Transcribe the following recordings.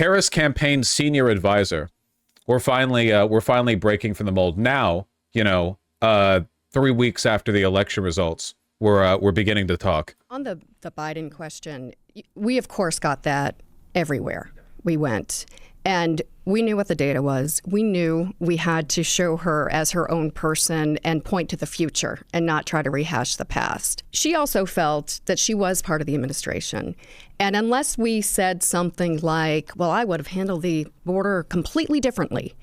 Harris campaign senior advisor. We're finally breaking from the mold. Now, 3 weeks after the election results, we're beginning to talk. On the Biden question, we of course got that everywhere we went. And we knew what the data was. We knew we had to show her as her own person and point to the future and not try to rehash the past. She also felt that she was part of the administration. And unless we said something like, well, I would have handled the border completely differently,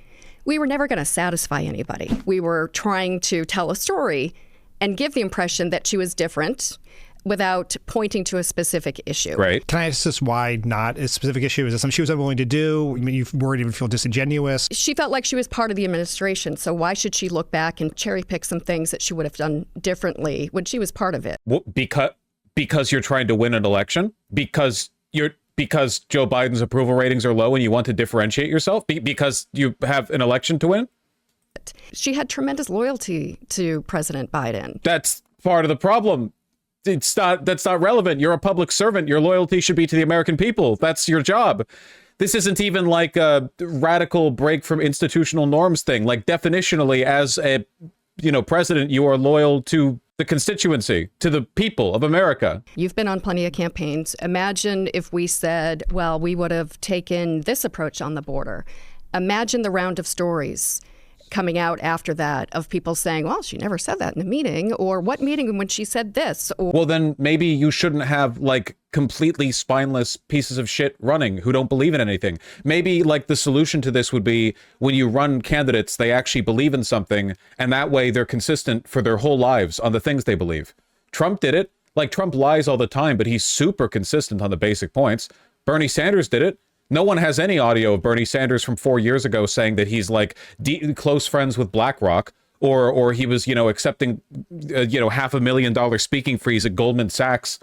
we were never going to satisfy anybody. We were trying to tell a story and give the impression that she was different without pointing to a specific issue. Right. Can I ask this, why not a specific issue? Is it something she was unwilling to do? I mean, you worried it would feel disingenuous? She felt like she was part of the administration, so why should she look back and cherry pick some things that she would have done differently when she was part of it? Well, because you're trying to win an election? Because Joe Biden's approval ratings are low and you want to differentiate yourself? Because you have an election to win? She had tremendous loyalty to President Biden. That's part of the problem. That's not relevant. You're a public servant. Your loyalty should be to the American people. That's your job. This isn't even like a radical break from institutional norms thing. Like definitionally, as a president, you are loyal to the constituency, to the people of America. You've been on plenty of campaigns. Imagine if we said, well, we would have taken this approach on the border. Imagine the round of stories coming out after that of people saying, well, she never said that in a meeting, or what meeting when she said this? Or, well, then maybe you shouldn't have like completely spineless pieces of shit running who don't believe in anything. Maybe like the solution to this would be when you run candidates, they actually believe in something, and that way they're consistent for their whole lives on the things they believe. Trump did it. Like Trump lies all the time, but he's super consistent on the basic points. Bernie Sanders did it. No one has any audio of Bernie Sanders from 4 years ago saying that he's like close friends with BlackRock, or he was, accepting, $500,000 speaking fees at Goldman Sachs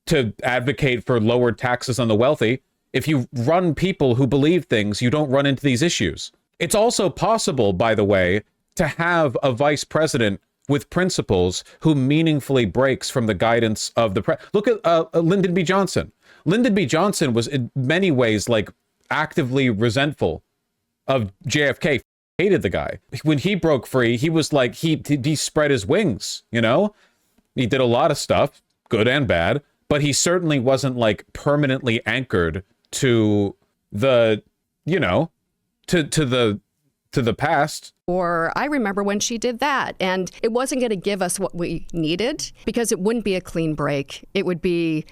to advocate for lowered taxes on the wealthy. If you run people who believe things, you don't run into these issues. It's also possible, by the way, to have a vice president with principles who meaningfully breaks from the guidance of the Look at Lyndon B. Johnson. Lyndon B. Johnson was in many ways like actively resentful of JFK, hated the guy. When he broke free, he was like, he spread his wings, He did a lot of stuff, good and bad, but he certainly wasn't like permanently anchored to the, to the past. Or I remember when she did that, and it wasn't going to give us what we needed because it wouldn't be a clean break. It would be,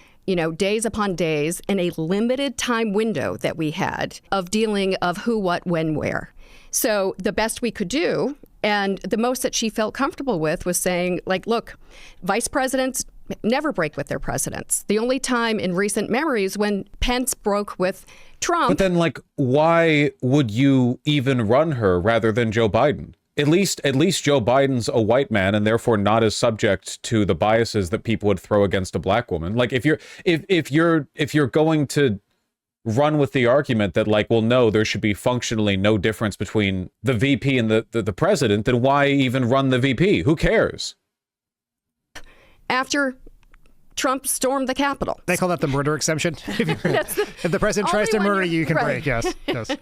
days upon days in a limited time window that we had of dealing of who, what, when, where. So the best we could do, and the most that she felt comfortable with, was saying, like, look, vice presidents never break with their presidents. The only time in recent memories when Pence broke with Trump. But then, like, why would you even run her rather than Joe Biden? At least Joe Biden's a white man and therefore not as subject to the biases that people would throw against a black woman. Like if you're going to run with the argument that like, well, no, there should be functionally no difference between the VP and the president, then why even run the VP? Who cares? After Trump stormed the Capitol. They call that the murder exemption. If the president tries to murder you, you can break. Yes.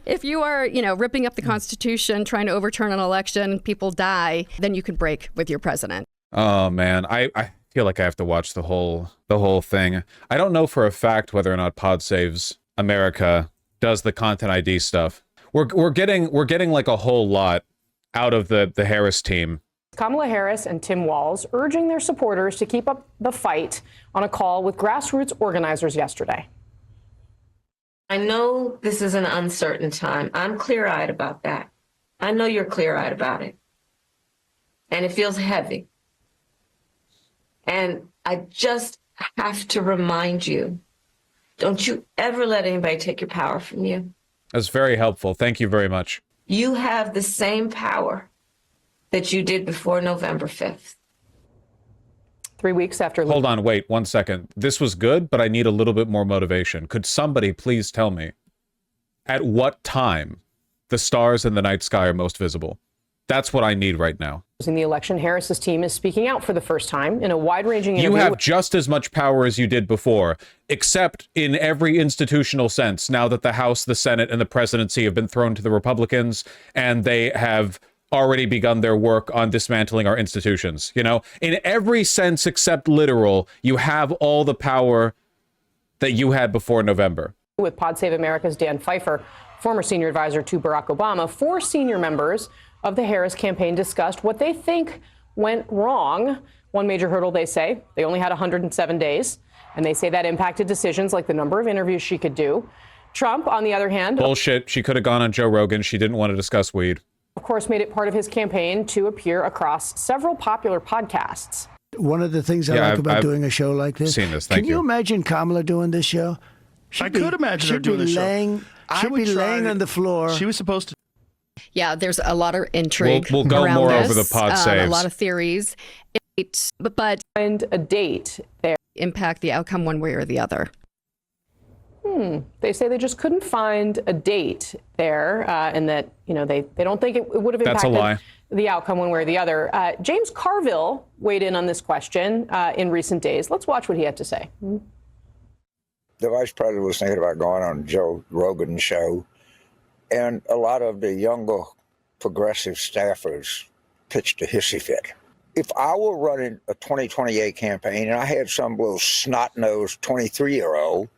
If you are, ripping up the Constitution, trying to overturn an election, people die, then you can break with your president. Oh man, I feel like I have to watch the whole thing. I don't know for a fact whether or not Pod Saves America does the Content ID stuff. We're getting like a whole lot out of the Harris team. Kamala Harris and Tim Walz urging their supporters to keep up the fight on a call with grassroots organizers yesterday. I know this is an uncertain time. I'm clear-eyed about that. I know you're clear-eyed about it. And it feels heavy. And I just have to remind you, don't you ever let anybody take your power from you. That's very helpful. Thank you very much. You have the same power that you did before November 5th. 3 weeks after... Hold on, wait 1 second. This was good, but I need a little bit more motivation. Could somebody please tell me at what time the stars in the night sky are most visible? That's what I need right now. In the election, Harris's team is speaking out for the first time in a wide-ranging interview. You have just as much power as you did before, except in every institutional sense, now that the House, the Senate, and the presidency have been thrown to the Republicans, and they have already begun their work on dismantling our institutions. You know, in every sense except literal, you have all the power that you had before November. With Pod Save America's Dan Pfeiffer, former senior advisor to Barack Obama, 4 senior members of the Harris campaign discussed what they think went wrong. One major hurdle, they say, they only had 107 days, and they say that impacted decisions like the number of interviews she could do. Trump, on the other hand... Bullshit. She could have gone on Joe Rogan. She didn't want to discuss weed. Of course, made it part of his campaign to appear across several popular podcasts. One of the things I like about doing a show like this... Seen this. Can you imagine Kamala doing this show? I could imagine her doing this show. She'd be laying on the floor. She was supposed to... Yeah, there's a lot of intrigue. We'll go around more this, over the pod saves. a lot of theories, but And a date there. impact the outcome one way or the other. They say they just couldn't find a date there, and that they don't think it would have That's a lie. impacted the outcome one way or the other. James Carville weighed in on this question in recent days. Let's watch what he had to say. The vice president was thinking about going on Joe Rogan's show, and a lot of the younger progressive staffers pitched a hissy fit. If I were running a 2028 campaign and I had some little snot-nosed 23-year-old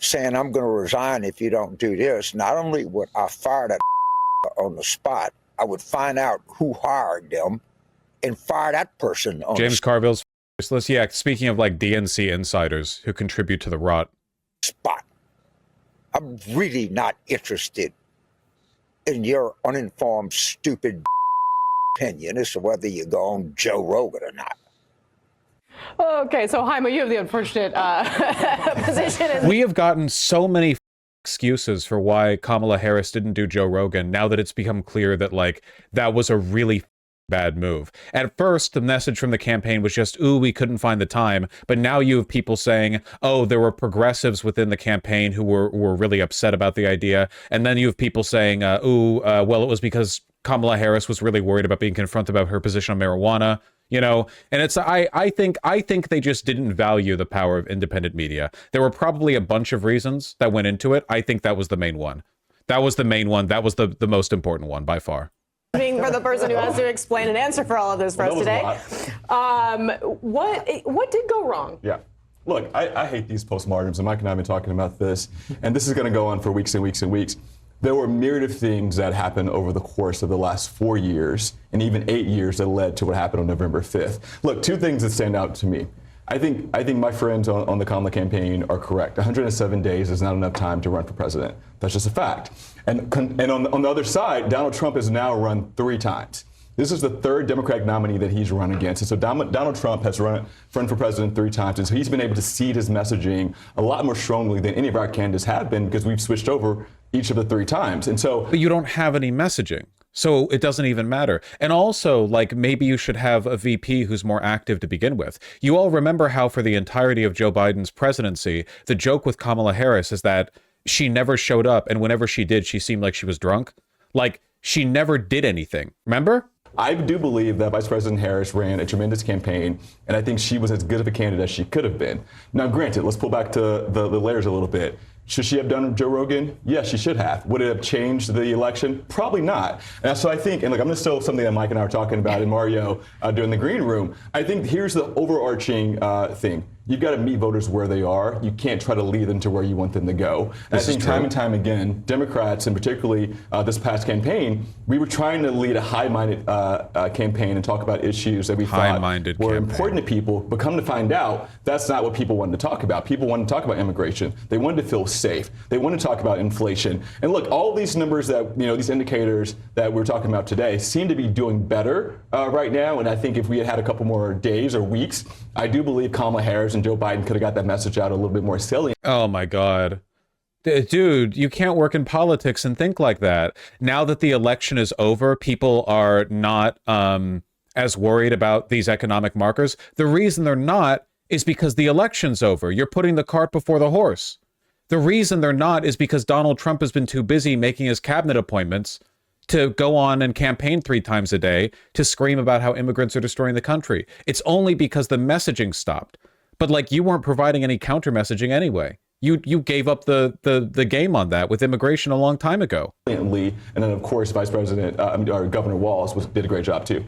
saying, I'm going to resign if you don't do this, not only would I fire that on the spot, I would find out who hired them and fire that person on James Carville's useless. Yeah, speaking of like DNC insiders who contribute to the rot. spot. I'm really not interested in your uninformed, stupid opinion as to whether you go on Joe Rogan or not. Okay, so Jaime, you have the unfortunate position. We have gotten so many excuses for why Kamala Harris didn't do Joe Rogan now that it's become clear that like that was a really bad move. At first, the message from the campaign was just, ooh, we couldn't find the time. But now you have people saying, oh, there were progressives within the campaign who were really upset about the idea. And then you have people saying, well, it was because Kamala Harris was really worried about being confronted about her position on marijuana. You know, and it's I think they just didn't value the power of independent media. There were probably a bunch of reasons that went into it. I think that was the main one. That was the main one. That was the most important one by far. Being for the person who has to explain and answer for all of this for us today. What did go wrong? Yeah. Look, I hate these postmortems, and Mike and I have been talking about this, and this is going to go on for weeks and weeks and weeks. There were myriad of things that happened over the course of the last 4 years and even 8 years that led to what happened on November 5th. Look, 2 things that stand out to me. I think my friends on the Kamala campaign are correct. 107 days is not enough time to run for president. That's just a fact. And on the other side, Donald Trump has now run 3 times. This is the 3rd Democratic nominee that he's run against. And so Donald Trump has run for president 3 times. And so he's been able to seed his messaging a lot more strongly than any of our candidates have been because we've switched over each of the 3 times. And so... But you don't have any messaging. So it doesn't even matter. And also, like, maybe you should have a VP who's more active to begin with. You all remember how for the entirety of Joe Biden's presidency, the joke with Kamala Harris is that she never showed up. And whenever she did, she seemed like she was drunk. Like, she never did anything. Remember? I do believe that Vice President Harris ran a tremendous campaign, and I think she was as good of a candidate as she could have been. Now, granted, let's pull back to the layers a little bit. Should she have done Joe Rogan? Yes, she should have. Would it have changed the election? Probably not. And so I think, and look, I'm going to steal something that Mike and I were talking about in Mario during the green room. I think here's the overarching thing. You've got to meet voters where they are. You can't try to lead them to where you want them to go. And I think time and time again, Democrats, and particularly this past campaign, we were trying to lead a high-minded campaign and talk about issues that we thought were important to people. But come to find out, that's not what people wanted to talk about. People wanted to talk about immigration. They wanted to feel safe. They wanted to talk about inflation. And look, all these numbers that, these indicators that we're talking about today seem to be doing better right now. And I think if we had a couple more days or weeks, I do believe Kamala Harris and Joe Biden could have got that message out a little bit more salient. Oh my God. Dude, you can't work in politics and think like that. Now that the election is over, people are not as worried about these economic markers. The reason they're not is because the election's over. You're putting the cart before the horse. The reason they're not is because Donald Trump has been too busy making his cabinet appointments to go on and campaign 3 times a day to scream about how immigrants are destroying the country. It's only because the messaging stopped. But like, you weren't providing any counter messaging anyway. You gave up the game on that with immigration a long time ago. And then, of course, Governor Walz did a great job, too.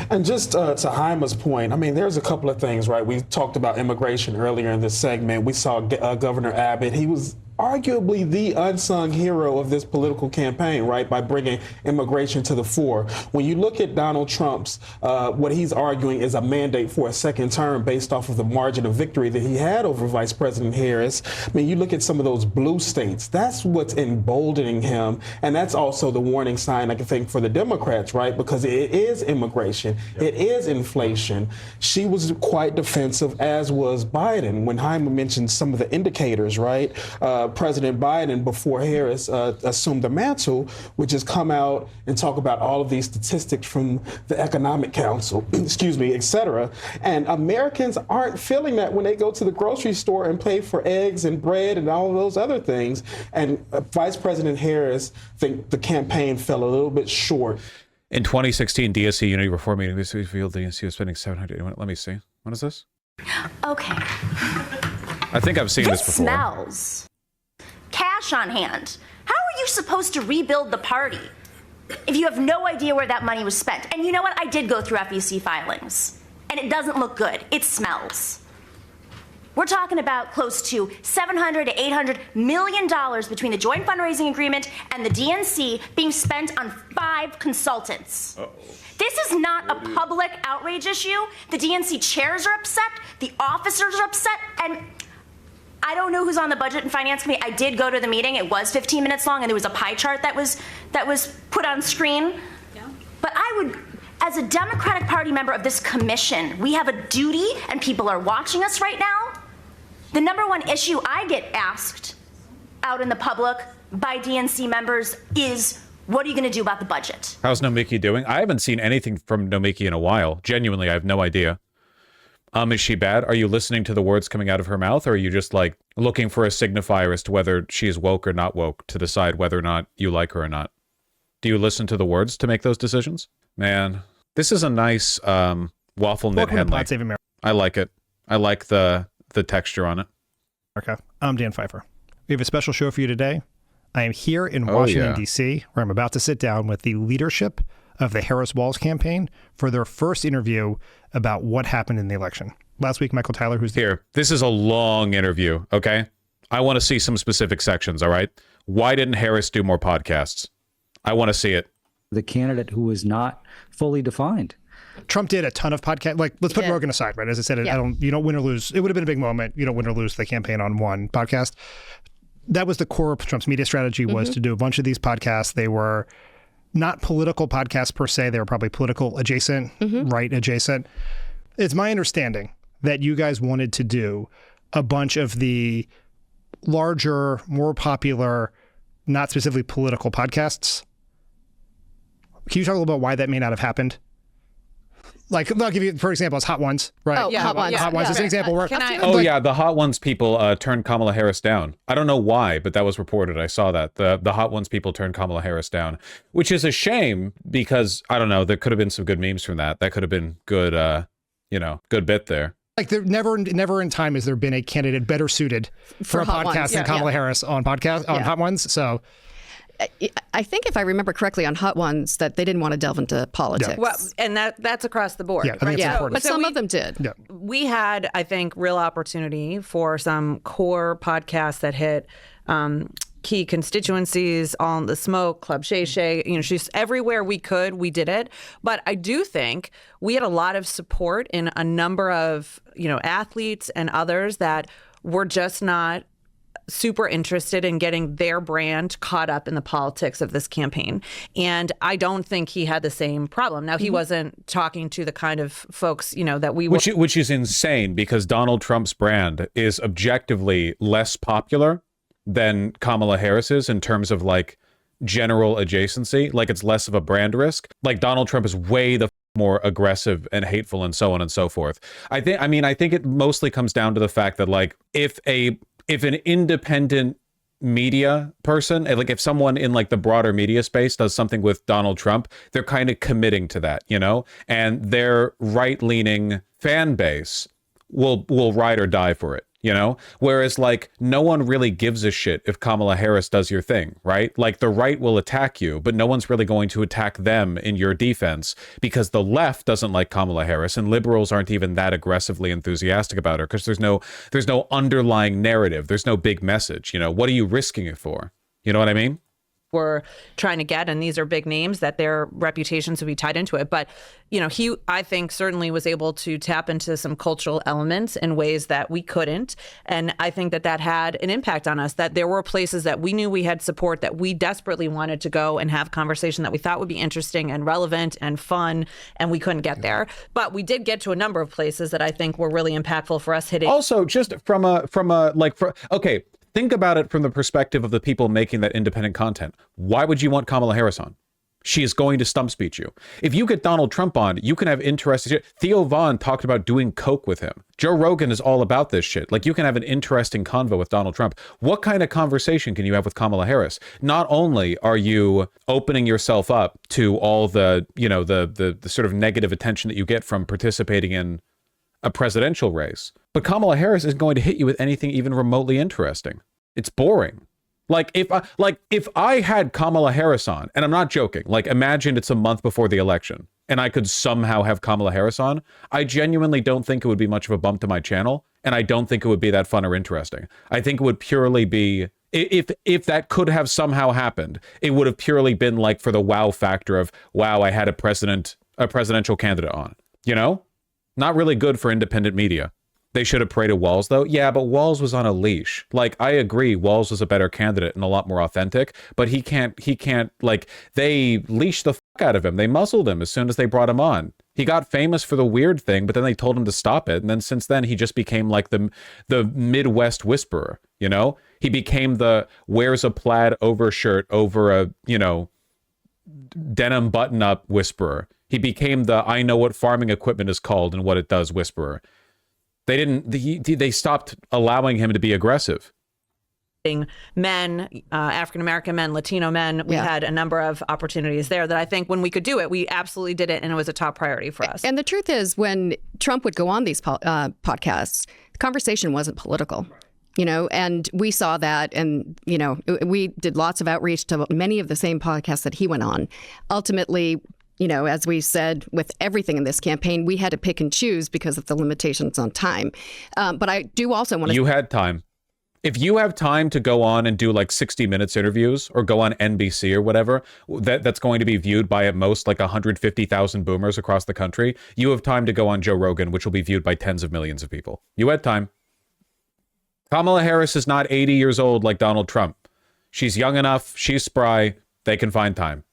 And just to Haima's point, I mean, there's a couple of things, right? We talked about immigration earlier in this segment. We saw Governor Abbott. He was arguably the unsung hero of this political campaign, right, by bringing immigration to the fore. When you look at Donald Trump's, what he's arguing is a mandate for a second term based off of the margin of victory that he had over Vice President Harris. I mean, you look at some of those blue states, that's what's emboldening him. And that's also the warning sign, I think, for the Democrats, right, because it is immigration. It is inflation. She was quite defensive, as was Biden. When Haima mentioned some of the indicators, right, President Biden, before Harris assumed the mantle, would just come out and talk about all of these statistics from the Economic Council, excuse me, et cetera. And Americans aren't feeling that when they go to the grocery store and pay for eggs and bread and all of those other things. And Vice President Harris, I think the campaign fell a little bit short. In 2016, DSC Unity Reform Meeting, we revealed DSC was spending $700. Let me see. What is this? Okay. I think I've seen this before. Smells. Cash on hand. How are you supposed to rebuild the party if you have no idea where that money was spent? And you know what? I did go through FEC filings, and it doesn't look good. It smells. We're talking about close to $700 to $800 million between the joint fundraising agreement and the DNC being spent on 5 consultants. This is not a public outrage issue. The DNC chairs are upset, the officers are upset, and I don't know who's on the Budget and Finance Committee. I did go to the meeting. It was 15 minutes long, and there was a pie chart that was put on screen. Yeah. But I would, as a Democratic Party member of this commission, we have a duty, and people are watching us right now. The number one issue I get asked out in the public by DNC members is, what are you going to do about the budget? How's Nomiki doing? I haven't seen anything from Nomiki in a while. Genuinely, I have no idea. Is she bad? Are you listening to the words coming out of her mouth, or are you just like looking for a signifier as to whether she is woke or not woke to decide whether or not you like her or not? Do you listen to the words to make those decisions? Man, this is a nice waffle knit Henley. I like it. I like the texture on it. Okay. I'm Dan Pfeiffer. We have a special show for you today. I am here in Washington, D.C., where I'm about to sit down with the leadership of the Harris-Walz campaign for their first interview about what happened in the election. Last week, Michael Tyler, who's here. This is a long interview, okay? I want to see some specific sections, all right? Why didn't Harris do more podcasts? I want to see it. The candidate who was not fully defined. Trump did a ton of podcasts. Like, let's put Rogan aside, right? As I said, you don't win or lose. It would have been a big moment. You don't win or lose the campaign on one podcast. That was the core of Trump's media strategy, was to do a bunch of these podcasts. They were not political podcasts per se. They were probably political adjacent, right adjacent. It's my understanding that you guys wanted to do a bunch of the larger, more popular, not specifically political podcasts. Can you talk a little about why that may not have happened? Like, I'll give you, for example, it's Hot Ones, right? Oh, yeah, Hot Ones. Hot Ones is an example where... the Hot Ones people turned Kamala Harris down. I don't know why, but that was reported. I saw that. The Hot Ones people turned Kamala Harris down, which is a shame because, I don't know, there could have been some good memes from that. That could have been good, good bit there. Like, there never in time has there been a candidate better suited for a podcast than Kamala Harris on Hot Ones, so... I think if I remember correctly on Hot Ones that they didn't want to delve into politics. Well, and that's across the board. Yeah, I think it's important. But some of them did. Yeah. We had, I think, real opportunity for some core podcasts that hit key constituencies, On the Smoke, Club Shay Shay. She's everywhere we could, we did it. But I do think we had a lot of support in a number of, athletes and others that were just not super interested in getting their brand caught up in the politics of this campaign. And I don't think he had the same problem. Now, he wasn't talking to the kind of folks, that we... Which is insane because Donald Trump's brand is objectively less popular than Kamala Harris's in terms of like general adjacency. Like, it's less of a brand risk. Like, Donald Trump is way the more aggressive and hateful and so on and so forth. I think it mostly comes down to the fact that like if an independent media person, and like if someone in like the broader media space does something with Donald Trump, they're kind of committing to that, you know, and their right-leaning fan base will ride or die for it, you know, whereas like no one really gives a shit if Kamala Harris does your thing, right? Like the right will attack you, but no one's really going to attack them in your defense because the left doesn't like Kamala Harris and liberals aren't even that aggressively enthusiastic about her because there's no underlying narrative. There's no big message, you know. What are you risking it for? You know what I mean? We're trying to get, and these are big names that their reputations would be tied into it. But, you know, he, I think, certainly was able to tap into some cultural elements in ways that we couldn't. And I think that that had an impact on us, that there were places that we knew we had support, that we desperately wanted to go and have conversation that we thought would be interesting and relevant and fun, and we couldn't get there. But we did get to a number of places that I think were really impactful for us hitting. Also, just okay, think about it from the perspective of the people making that independent content. Why would you want Kamala Harris on? She is going to stump speech you. If you get Donald Trump on, you can have interesting shit. Theo Vaughn talked about doing coke with him. Joe Rogan is all about this shit. Like, you can have an interesting convo with Donald Trump. What kind of conversation can you have with Kamala Harris? Not only are you opening yourself up to all the, you know, the sort of negative attention that you get from participating in a presidential race, but Kamala Harris is going to hit you with anything even remotely interesting. It's boring. Like if I had Kamala Harris on, and I'm not joking, like imagine it's a month before the election and I could somehow have Kamala Harris on, I genuinely don't think it would be much of a bump to my channel, and I don't think it would be that fun or interesting. I think it would purely be, if that could have somehow happened, it would have purely been like for the wow factor of, wow, I had a presidential candidate on, you know? Not really good for independent media. They should have paraded Walz, though. Yeah, but Walz was on a leash. Like, I agree, Walz was a better candidate and a lot more authentic, but he can't, like, they leashed the fuck out of him. They muzzled him as soon as they brought him on. He got famous for the weird thing, but then they told him to stop it. And then since then, he just became like the Midwest whisperer, you know? He became the wears a plaid overshirt over a, you know, denim button-up whisperer. He became the I know what farming equipment is called and what it does whisperer. They stopped allowing him to be aggressive. Men, African-American men, Latino men, we had a number of opportunities there that I think when we could do it, we absolutely did it, and it was a top priority for us. And the truth is, when Trump would go on these podcasts, the conversation wasn't political. You know, and we saw that, and, you know, we did lots of outreach to many of the same podcasts that he went on. Ultimately, you know, as we said, with everything in this campaign, we had to pick and choose because of the limitations on time. But I do also want to... You had time. If you have time to go on and do like 60 Minutes interviews or go on NBC or whatever, that's going to be viewed by at most like 150,000 boomers across the country, you have time to go on Joe Rogan, which will be viewed by tens of millions of people. You had time. Kamala Harris is not 80 years old like Donald Trump. She's young enough. She's spry. They can find time.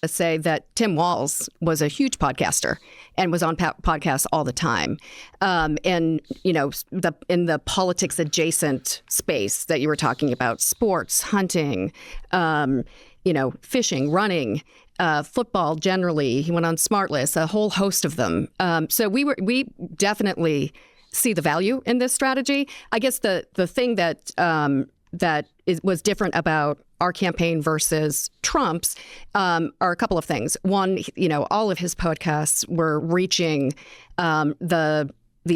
Say that Tim Walz was a huge podcaster and was on podcasts all the time. And, you know, in the politics adjacent space that you were talking about, sports, hunting, you know, fishing, running, football generally. He went on Smartless, a whole host of them. So we definitely see the value in this strategy. I guess the thing that was different about our campaign versus Trump's are a couple of things. One, you know, all of his podcasts were reaching the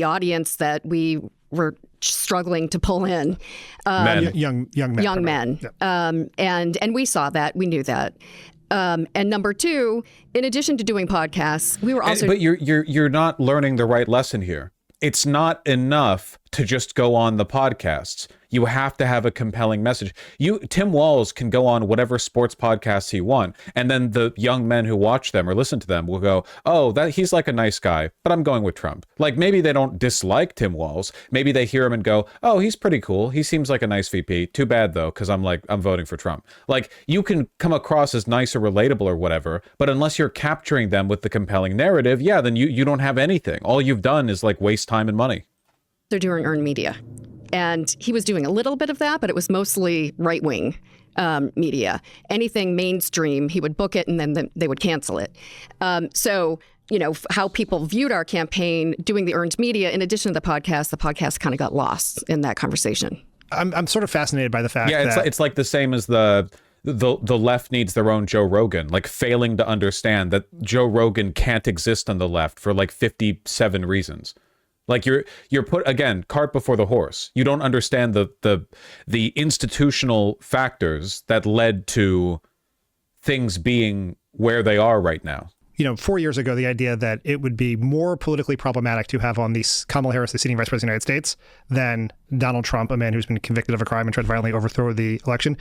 audience that we were struggling to pull in. Young men. Yep. And we saw that. We knew that. And number two, in addition to doing podcasts, we were also... But you're not learning the right lesson here. It's not enough to just go on the podcasts. You have to have a compelling message. Tim Walz can go on whatever sports podcasts he wants, and then the young men who watch them or listen to them will go, oh, that he's like a nice guy, but I'm going with Trump. Like, maybe they don't dislike Tim Walz. Maybe they hear him and go, oh, he's pretty cool. He seems like a nice VP. Too bad, though, because I'm voting for Trump. Like, you can come across as nice or relatable or whatever, but unless you're capturing them with the compelling narrative, yeah, then you don't have anything. All you've done is like waste time and money. They're doing earned media. And he was doing a little bit of that, but it was mostly right-wing media. Anything mainstream, he would book it and then they would cancel it. So, you know, how people viewed our campaign doing the earned media, in addition to the podcast kind of got lost in that conversation. I'm sort of fascinated by the fact that it's like the same as the left needs their own Joe Rogan, like failing to understand that Joe Rogan can't exist on the left for like 57 reasons. Like you're put, again, cart before the horse. You don't understand the institutional factors that led to things being where they are right now. 4 years ago, the idea that it would be more politically problematic to have on Kamala Harris, the sitting vice president of the United States, than Donald Trump, a man who's been convicted of a crime and tried to violently overthrow the election.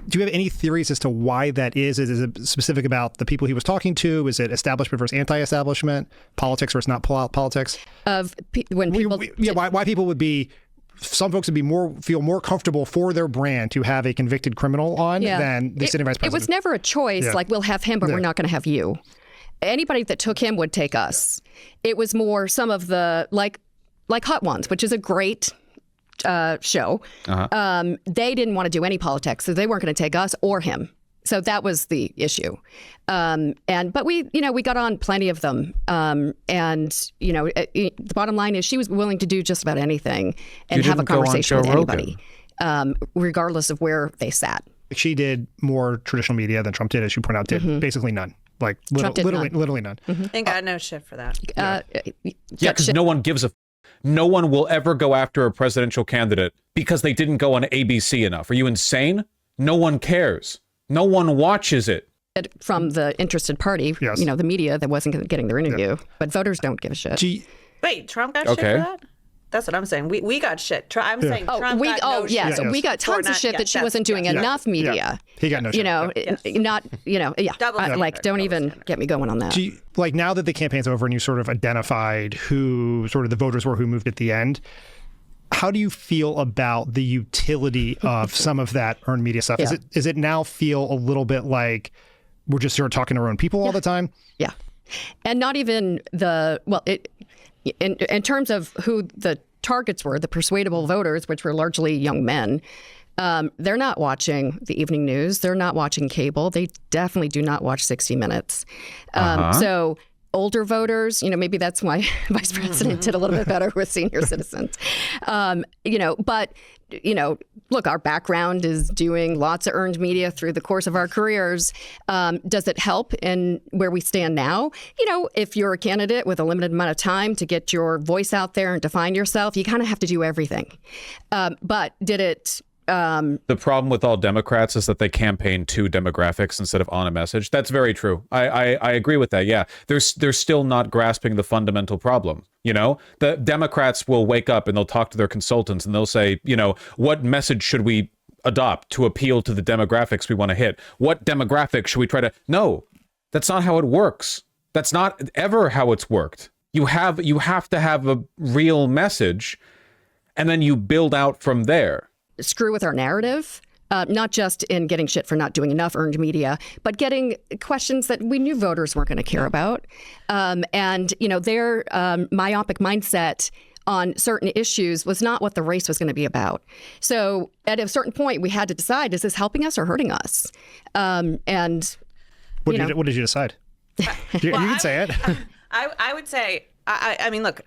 Do you have any theories as to why that is? Is it specific about the people he was talking to? Is it establishment versus anti-establishment? Politics versus not politics? When people... Why people would be... Some folks would feel more comfortable for their brand to have a convicted criminal on than the sitting vice president. It was never a choice, like, we'll have him, but we're not going to have you. Anybody that took him would take us. It was more some of the, like Hot Ones, which is a great... show. They didn't want to do any politics, so they weren't going to take us or him. So that was the issue. But we got on plenty of them. The bottom line is she was willing to do just about anything and have a conversation with anybody, regardless of where they sat. She did more traditional media than Trump did, as you point out, did basically none. Like literally none. Ain't got no shit for that. Because no one gives a. No one will ever go after a presidential candidate because they didn't go on ABC enough. Are you insane? No one cares. No one watches it. From the interested party, the media that wasn't getting their interview. But voters don't give a shit. Wait, Trump got shit for that? That's what I'm saying. We got shit. I'm saying Trump got no shit. We got tons of shit that she wasn't doing enough media. He got no shit. Don't even get me going on that. Like, now that the campaign's over and you sort of identified who sort of the voters were who moved at the end, how do you feel about the utility of some of that earned media stuff? Is it now feel a little bit like we're just sort of talking to our own people all the time? Yeah. And not even in terms of who the targets were, the persuadable voters, which were largely young men, they're not watching the evening news. They're not watching cable. They definitely do not watch 60 Minutes. So older voters, maybe that's why Vice President did a little bit better with senior citizens. Look, our background is doing lots of earned media through the course of our careers. Does it help in where we stand now? If you're a candidate with a limited amount of time to get your voice out there and define yourself, you kind of have to do everything. But did it... The problem with all Democrats is that they campaign to demographics instead of on a message. That's very true. I agree with that. Yeah, they're still not grasping the fundamental problem. The Democrats will wake up and they'll talk to their consultants and they'll say, what message should we adopt to appeal to the demographics we want to hit? What demographic should we try to? No, that's not how it works. That's not ever how it's worked. You have to have a real message, and then you build out from there. Screw with our narrative, not just in getting shit for not doing enough earned media, but getting questions that we knew voters weren't going to care about. Their myopic mindset on certain issues was not what the race was going to be about. So at a certain point, we had to decide, is this helping us or hurting us? What did you decide? You can say it. I would say, I mean, look,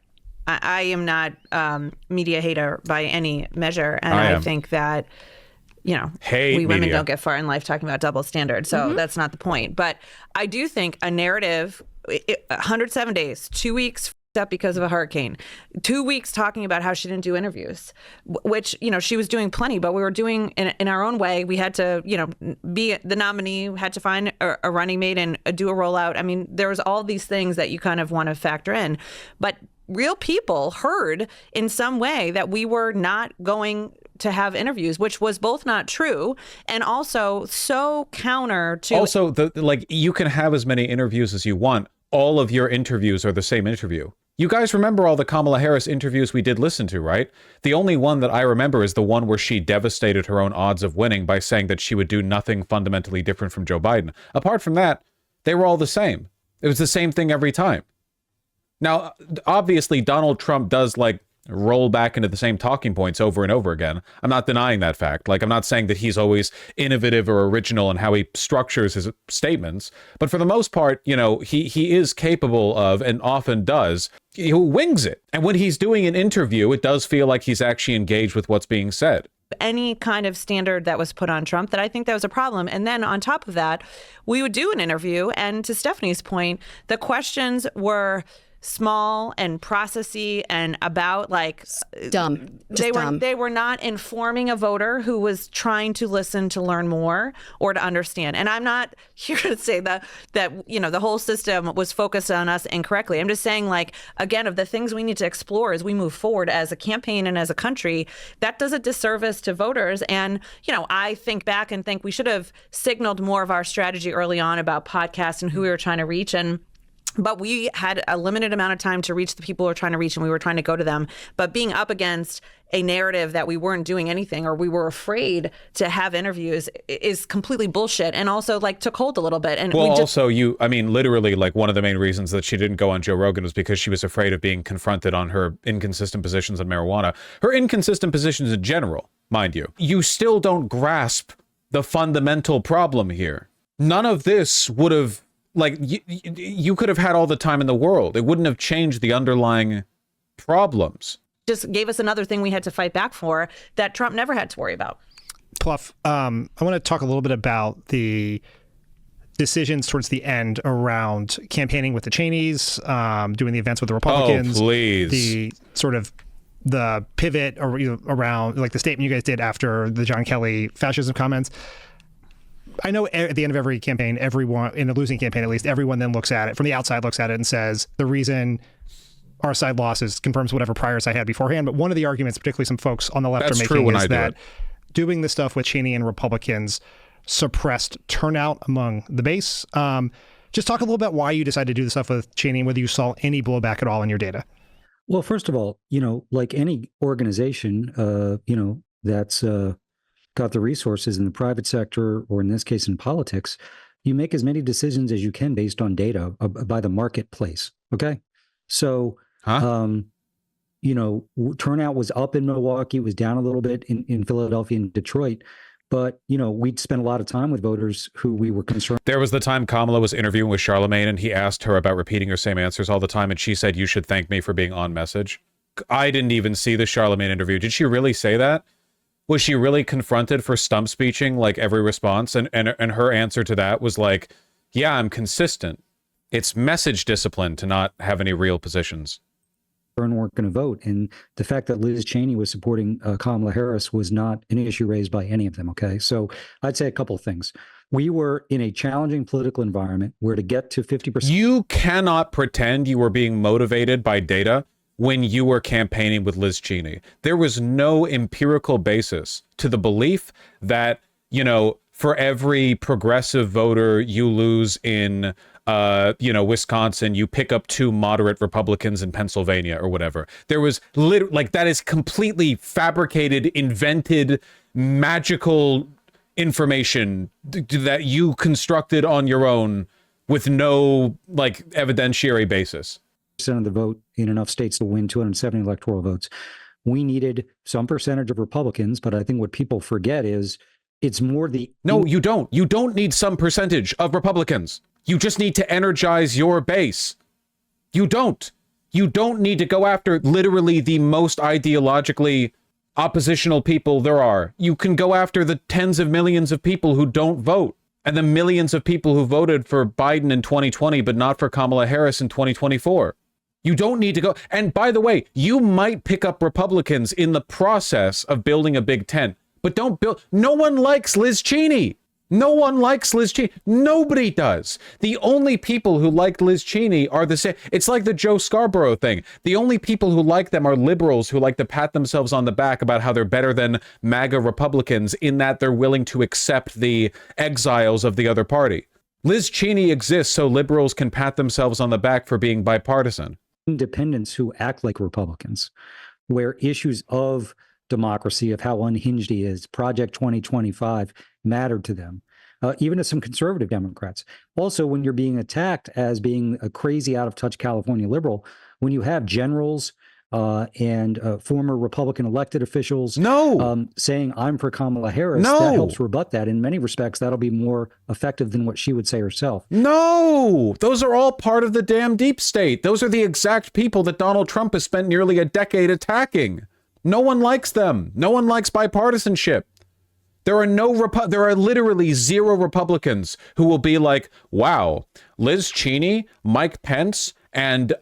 I am not media hater by any measure. And I think that, we women don't get far in life talking about double standards. So that's not the point. But I do think a narrative, 107 days, 2 weeks up because of a hurricane, 2 weeks talking about how she didn't do interviews, which, she was doing plenty, but we were doing in our own way. We had to, be the nominee, had to find a running mate and do a rollout. I mean, there's all these things that you kind of want to factor in. But real people heard in some way that we were not going to have interviews, which was both not true and also so counter to... Also, you can have as many interviews as you want. All of your interviews are the same interview. You guys remember all the Kamala Harris interviews we did listen to, right? The only one that I remember is the one where she devastated her own odds of winning by saying that she would do nothing fundamentally different from Joe Biden. Apart from that, they were all the same. It was the same thing every time. Now, obviously, Donald Trump does roll back into the same talking points over and over again. I'm not denying that fact. Like, I'm not saying that he's always innovative or original in how he structures his statements, but for the most part, you know, he is capable of, and often does, he wings it. And when he's doing an interview, it does feel like he's actually engaged with what's being said. Any kind of standard that was put on Trump, that I think that was a problem. And then on top of that, we would do an interview, and to Stephanie's point, the questions were small and processy and about like dumb. They were not informing a voter who was trying to listen to learn more or to understand. And I'm not here to say that you know, the whole system was focused on us incorrectly. I'm just saying, like, again, of the things we need to explore as we move forward as a campaign and as a country, that does a disservice to voters. And, you know, I think back and think we should have signaled more of our strategy early on about podcasts and who we were trying to reach. But we had a limited amount of time to reach the people we were trying to reach, and we were trying to go to them. But being up against a narrative that we weren't doing anything, or we were afraid to have interviews, is completely bullshit, and also like took hold a little bit. And well, also I mean, literally, like, one of the main reasons that she didn't go on Joe Rogan was because she was afraid of being confronted on her inconsistent positions on marijuana. Her inconsistent positions in general, mind you. You still don't grasp the fundamental problem here. None of this would have, like, you could have had all the time in the world. It wouldn't have changed the underlying problems. Just gave us another thing we had to fight back for that Trump never had to worry about. Pluff, I want to talk a little bit about the decisions towards the end around campaigning with the Cheneys, doing the events with the Republicans. Oh, please. The sort of the pivot around, like, the statement you guys did after the John Kelly fascism comments. I know at the end of every campaign, everyone, in a losing campaign at least, everyone then looks at it, from the outside looks at it and says, the reason our side losses confirms whatever priors I had beforehand. But one of the arguments, particularly some folks on the left are making, is that doing this stuff with Cheney and Republicans suppressed turnout among the base. Just talk a little about why you decided to do the stuff with Cheney and whether you saw any blowback at all in your data. Well, first of all, you know, like any organization, you know, that's got the resources in the private sector, or in this case in politics, you make as many decisions as you can based on data by the marketplace. Okay. So, you know, turnout was up in Milwaukee, it was down a little bit in Philadelphia and Detroit, but, you know, we'd spent a lot of time with voters who we were concerned. There was the time Kamala was interviewing with Charlemagne and he asked her about repeating her same answers all the time, and she said, "You should thank me for being on message." I didn't even see the Charlemagne interview. Did she really say that? Was she really confronted for stump speeching like every response? And her answer to that was like, yeah, I'm consistent. It's message discipline to not have any real positions. Weren't going to vote. And the fact that Liz Cheney was supporting Kamala Harris was not an issue raised by any of them. Okay. So I'd say a couple of things. We were in a challenging political environment where to get to 50%. You cannot pretend you were being motivated by data when you were campaigning with Liz Cheney. There was no empirical basis to the belief that, you know, for every progressive voter you lose in, you know, Wisconsin, you pick up 2 moderate Republicans in Pennsylvania or whatever. There was like, that is completely fabricated, invented, magical information that you constructed on your own with no, like, evidentiary basis. Of the vote in enough states to win 270 electoral votes. We needed some percentage of Republicans, but I think what people forget is it's more the... No, you don't. You don't need some percentage of Republicans. You just need to energize your base. You don't. You don't need to go after literally the most ideologically oppositional people there are. You can go after the tens of millions of people who don't vote, and the millions of people who voted for Biden in 2020, but not for Kamala Harris in 2024. You don't need to go. And by the way, you might pick up Republicans in the process of building a big tent, but don't build. No one likes Liz Cheney. No one likes Liz Cheney. Nobody does. The only people who like Liz Cheney are the same. It's like the Joe Scarborough thing. The only people who like them are liberals who like to pat themselves on the back about how they're better than MAGA Republicans in that they're willing to accept the exiles of the other party. Liz Cheney exists so liberals can pat themselves on the back for being bipartisan. Independents who act like Republicans, where issues of democracy, of how unhinged he is, Project 2025 mattered to them, even to some conservative Democrats. Also, when you're being attacked as being a crazy, out-of-touch California liberal, when you have generals and former Republican elected officials saying, I'm for Kamala Harris, No. that helps rebut that. In many respects, that'll be more effective than what she would say herself. No, those are all part of the damn deep state. Those are the exact people that Donald Trump has spent nearly a decade attacking. No one likes them. No one likes bipartisanship. There are literally zero Republicans who will be like, wow, Liz Cheney, Mike Pence, and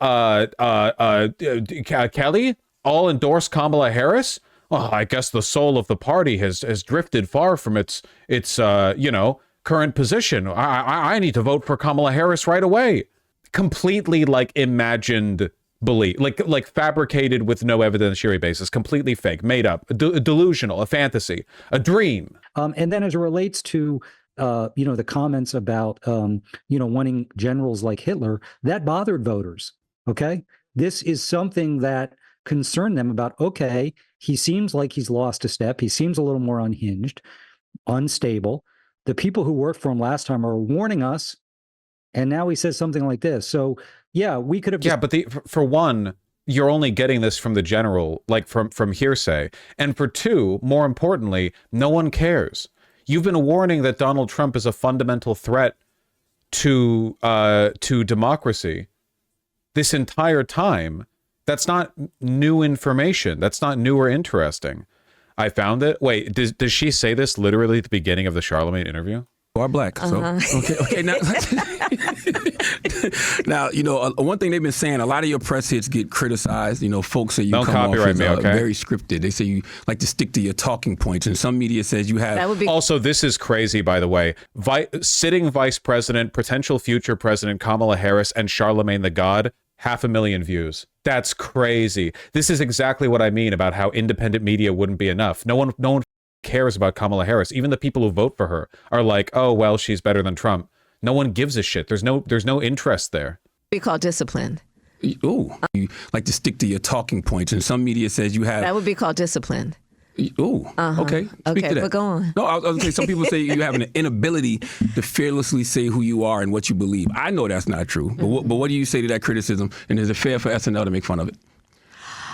Kelly all endorse Kamala Harris. Well, I guess the soul of the party has drifted far from its current position. I need to vote for Kamala Harris right away. Completely like imagined belief, like fabricated with no evidentiary basis, completely fake, made up, delusional, a fantasy, a dream. And then as it relates to the comments about wanting generals like Hitler, that bothered voters. Okay, this is something that concerned them about. Okay, he seems like he's lost a step. He seems a little more unhinged, unstable. The people who worked for him last time are warning us, and now he says something like this. So yeah, we could have. Yeah, but for one, you're only getting this from the general, like from hearsay, and for two, more importantly, no one cares. You've been warning that Donald Trump is a fundamental threat to democracy this entire time. That's not new information. That's not new or interesting. I found it. Wait, does she say this literally at the beginning of the Charlemagne interview? Are black. So okay. Now, now one thing they've been saying, a lot of your press hits get criticized. Folks say you Don't come off copyright as me, okay? very scripted. They say you like to stick to your talking points, and some media says you have. That would be also, this is crazy, by the way. Sitting vice president, potential future president Kamala Harris, and Charlemagne the God, 500,000 views. That's crazy. This is exactly what I mean about how independent media wouldn't be enough. No one cares about Kamala Harris. Even the people who vote for her are like, oh, well, she's better than Trump. No one gives a shit. There's no interest there. We call discipline. Ooh, you like to stick to your talking points, and some media says you have. That would be called discipline. Ooh, okay. Speak okay, to that. But go on. No, I was going to say, some people say you have an inability to fearlessly say who you are and what you believe. I know that's not true, but what do you say to that criticism, and is it fair for SNL to make fun of it?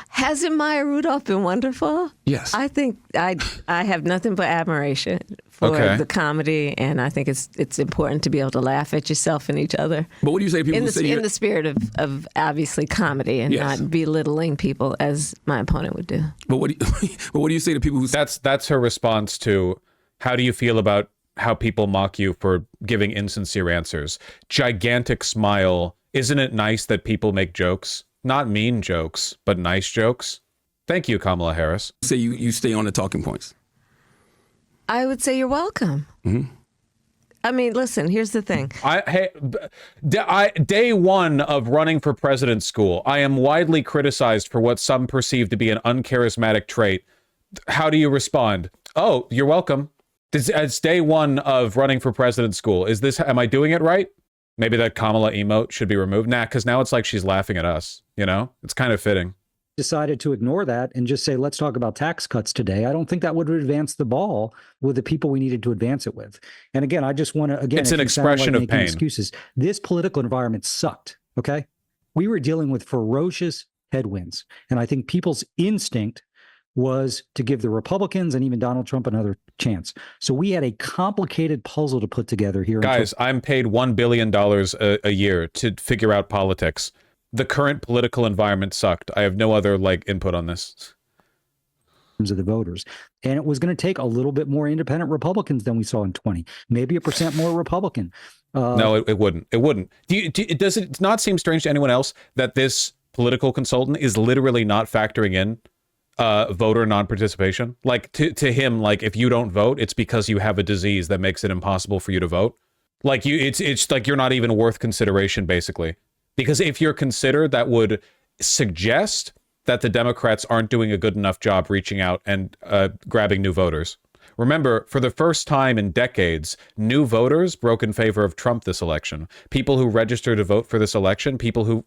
Hasn't Maya Rudolph been wonderful? Yes. I think I have nothing but admiration for the comedy, and I think it's important to be able to laugh at yourself and each other. But what do you say to people in the spirit of obviously comedy and not belittling people as my opponent would do? But what do you say to people who... That's her response to, how do you feel about how people mock you for giving insincere answers? Gigantic smile. Isn't it nice that people make jokes? Not mean jokes, but nice jokes. Thank you, Kamala Harris. Say you stay on the talking points. I would say you're welcome. Mm-hmm. I mean, listen, here's the thing. Day one of running for president school, I am widely criticized for what some perceive to be an uncharismatic trait. How do you respond? Oh, you're welcome. It's day one of running for president school. Am I doing it right? Maybe that Kamala emote should be removed. Nah, because now it's like she's laughing at us. It's kind of fitting. Decided to ignore that and just say, let's talk about tax cuts today. I don't think that would advance the ball with the people we needed to advance it with. And again, I just want to, it's an expression of pain. Excuses. This political environment sucked. Okay. We were dealing with ferocious headwinds. And I think people's instinct was to give the Republicans and even Donald Trump another chance. So we had a complicated puzzle to put together here. Guys, I'm paid $1 billion a year to figure out politics. The current political environment sucked. I have no other input on this. Of the voters. And it was going to take a little bit more independent Republicans than we saw in 20, maybe 1% more Republican. No, it wouldn't. It wouldn't. Does it not seem strange to anyone else that this political consultant is literally not factoring in voter non-participation? To him, if you don't vote, it's because you have a disease that makes it impossible for you to vote. It's like you're not even worth consideration, basically. Because if you're considered, that would suggest that the Democrats aren't doing a good enough job reaching out and grabbing new voters. Remember, for the first time in decades, new voters broke in favor of Trump this election. People who registered to vote for this election,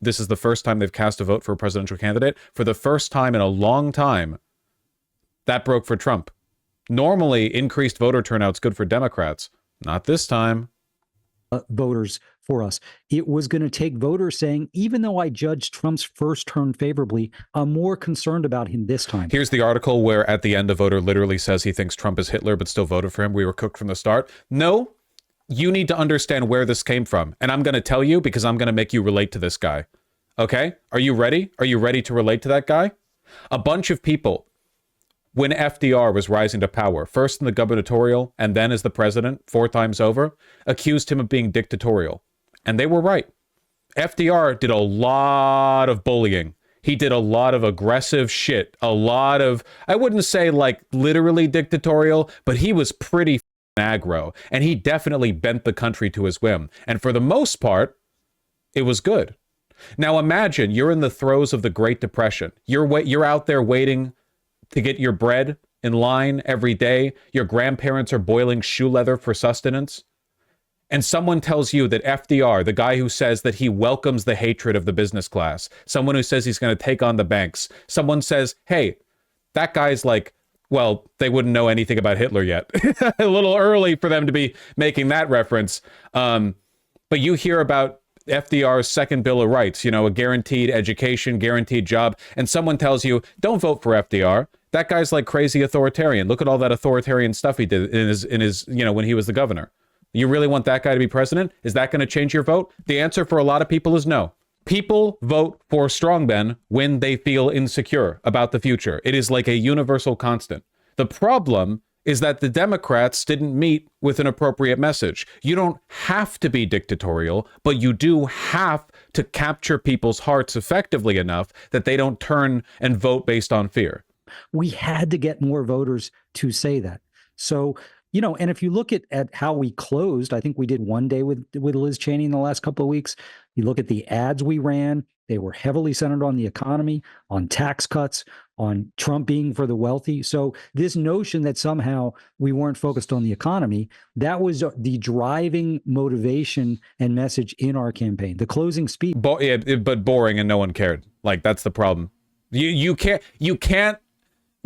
this is the first time they've cast a vote for a presidential candidate, for the first time in a long time, that broke for Trump. Normally, increased voter turnout's good for Democrats. Not this time. Voters for us. It was going to take voters saying, even though I judged Trump's first term favorably, I'm more concerned about him this time. Here's the article where at the end a voter literally says he thinks Trump is Hitler, but still voted for him. We were cooked from the start. No, you need to understand where this came from. And I'm going to tell you because I'm going to make you relate to this guy. Okay? Are you ready? Are you ready to relate to that guy? A bunch of people, when FDR was rising to power, first in the gubernatorial and then as the president 4 times over, accused him of being dictatorial. And they were right. FDR did a lot of bullying. He did a lot of aggressive shit. A lot of, I wouldn't say like literally dictatorial, but he was pretty aggro. And he definitely bent the country to his whim. And for the most part, it was good. Now imagine you're in the throes of the Great Depression. You're out there waiting to get your bread in line every day. Your grandparents are boiling shoe leather for sustenance. And someone tells you that FDR, the guy who says that he welcomes the hatred of the business class, someone who says he's going to take on the banks, someone says, hey, that guy's like, well, they wouldn't know anything about Hitler yet. A little early for them to be making that reference. But you hear about FDR's second Bill of Rights, you know, a guaranteed education, guaranteed job, and someone tells you, don't vote for FDR. That guy's like crazy authoritarian. Look at all that authoritarian stuff he did in his, you know, when he was the governor. You really want that guy to be president? Is that going to change your vote? The answer for a lot of people is no. People vote for strongmen when they feel insecure about the future. It is like a universal constant. The problem is that the Democrats didn't meet with an appropriate message. You don't have to be dictatorial, but you do have to capture people's hearts effectively enough that they don't turn and vote based on fear. We had to get more voters to say that. So, you know, and if you look at how we closed, I think we did one day with Liz Cheney in the last couple of weeks. You look at the ads we ran, they were heavily centered on the economy, on tax cuts, on Trump being for the wealthy. So this notion that somehow we weren't focused on the economy, that was the driving motivation and message in our campaign. The closing speech. But boring and no one cared. Like, that's the problem. You can't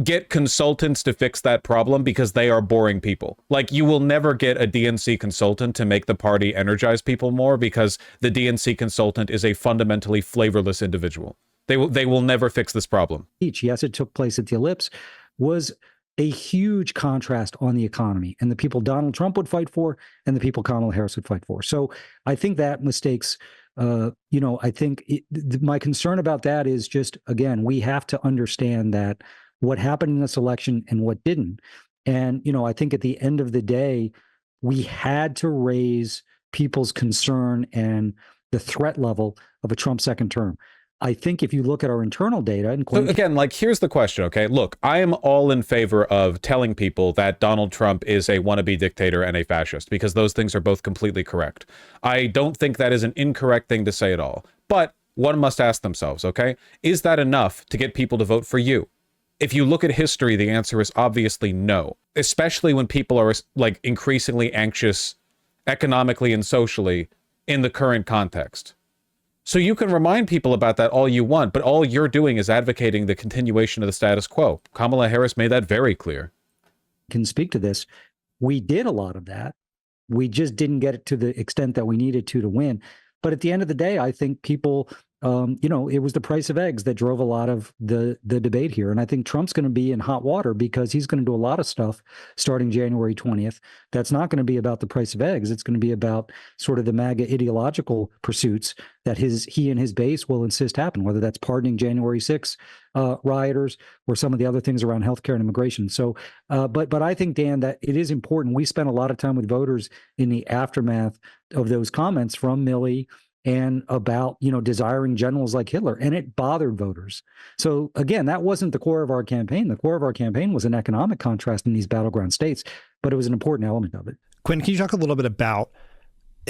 get consultants to fix that problem because they are boring people. Like, you will never get a DNC consultant to make the party energize people more because the DNC consultant is a fundamentally flavorless individual. They will never fix this problem. Yes, it took place at the Ellipse, was a huge contrast on the economy and the people Donald Trump would fight for and the people Kamala Harris would fight for. So I think that mistakes, I think my concern about that is just, again, we have to understand that what happened in this election and what didn't. And, I think at the end of the day, we had to raise people's concern and the threat level of a Trump second term. I think if you look at our internal data... So again, like, here's the question, okay? Look, I am all in favor of telling people that Donald Trump is a wannabe dictator and a fascist, because those things are both completely correct. I don't think that is an incorrect thing to say at all. But one must ask themselves, okay? Is that enough to get people to vote for you? If you look at history, the answer is obviously no, especially when people are like increasingly anxious economically and socially in the current context. So you can remind people about that all you want, but all you're doing is advocating the continuation of the status quo. Kamala Harris made that very clear. Can speak to this. We did a lot of that. We just didn't get it to the extent that we needed to win. But at the end of the day, I think people... it was the price of eggs that drove a lot of the debate here. And I think Trump's going to be in hot water because he's going to do a lot of stuff starting January 20th. That's not going to be about the price of eggs. It's going to be about sort of the MAGA ideological pursuits that he and his base will insist happen, whether that's pardoning January 6th rioters or some of the other things around healthcare and immigration. So, but I think, Dan, that it is important. We spent a lot of time with voters in the aftermath of those comments from Milley and about, desiring generals like Hitler, and it bothered voters. So again, that wasn't the core of our campaign. The core of our campaign was an economic contrast in these battleground states, but it was an important element of it. Quinn, can you talk a little bit about,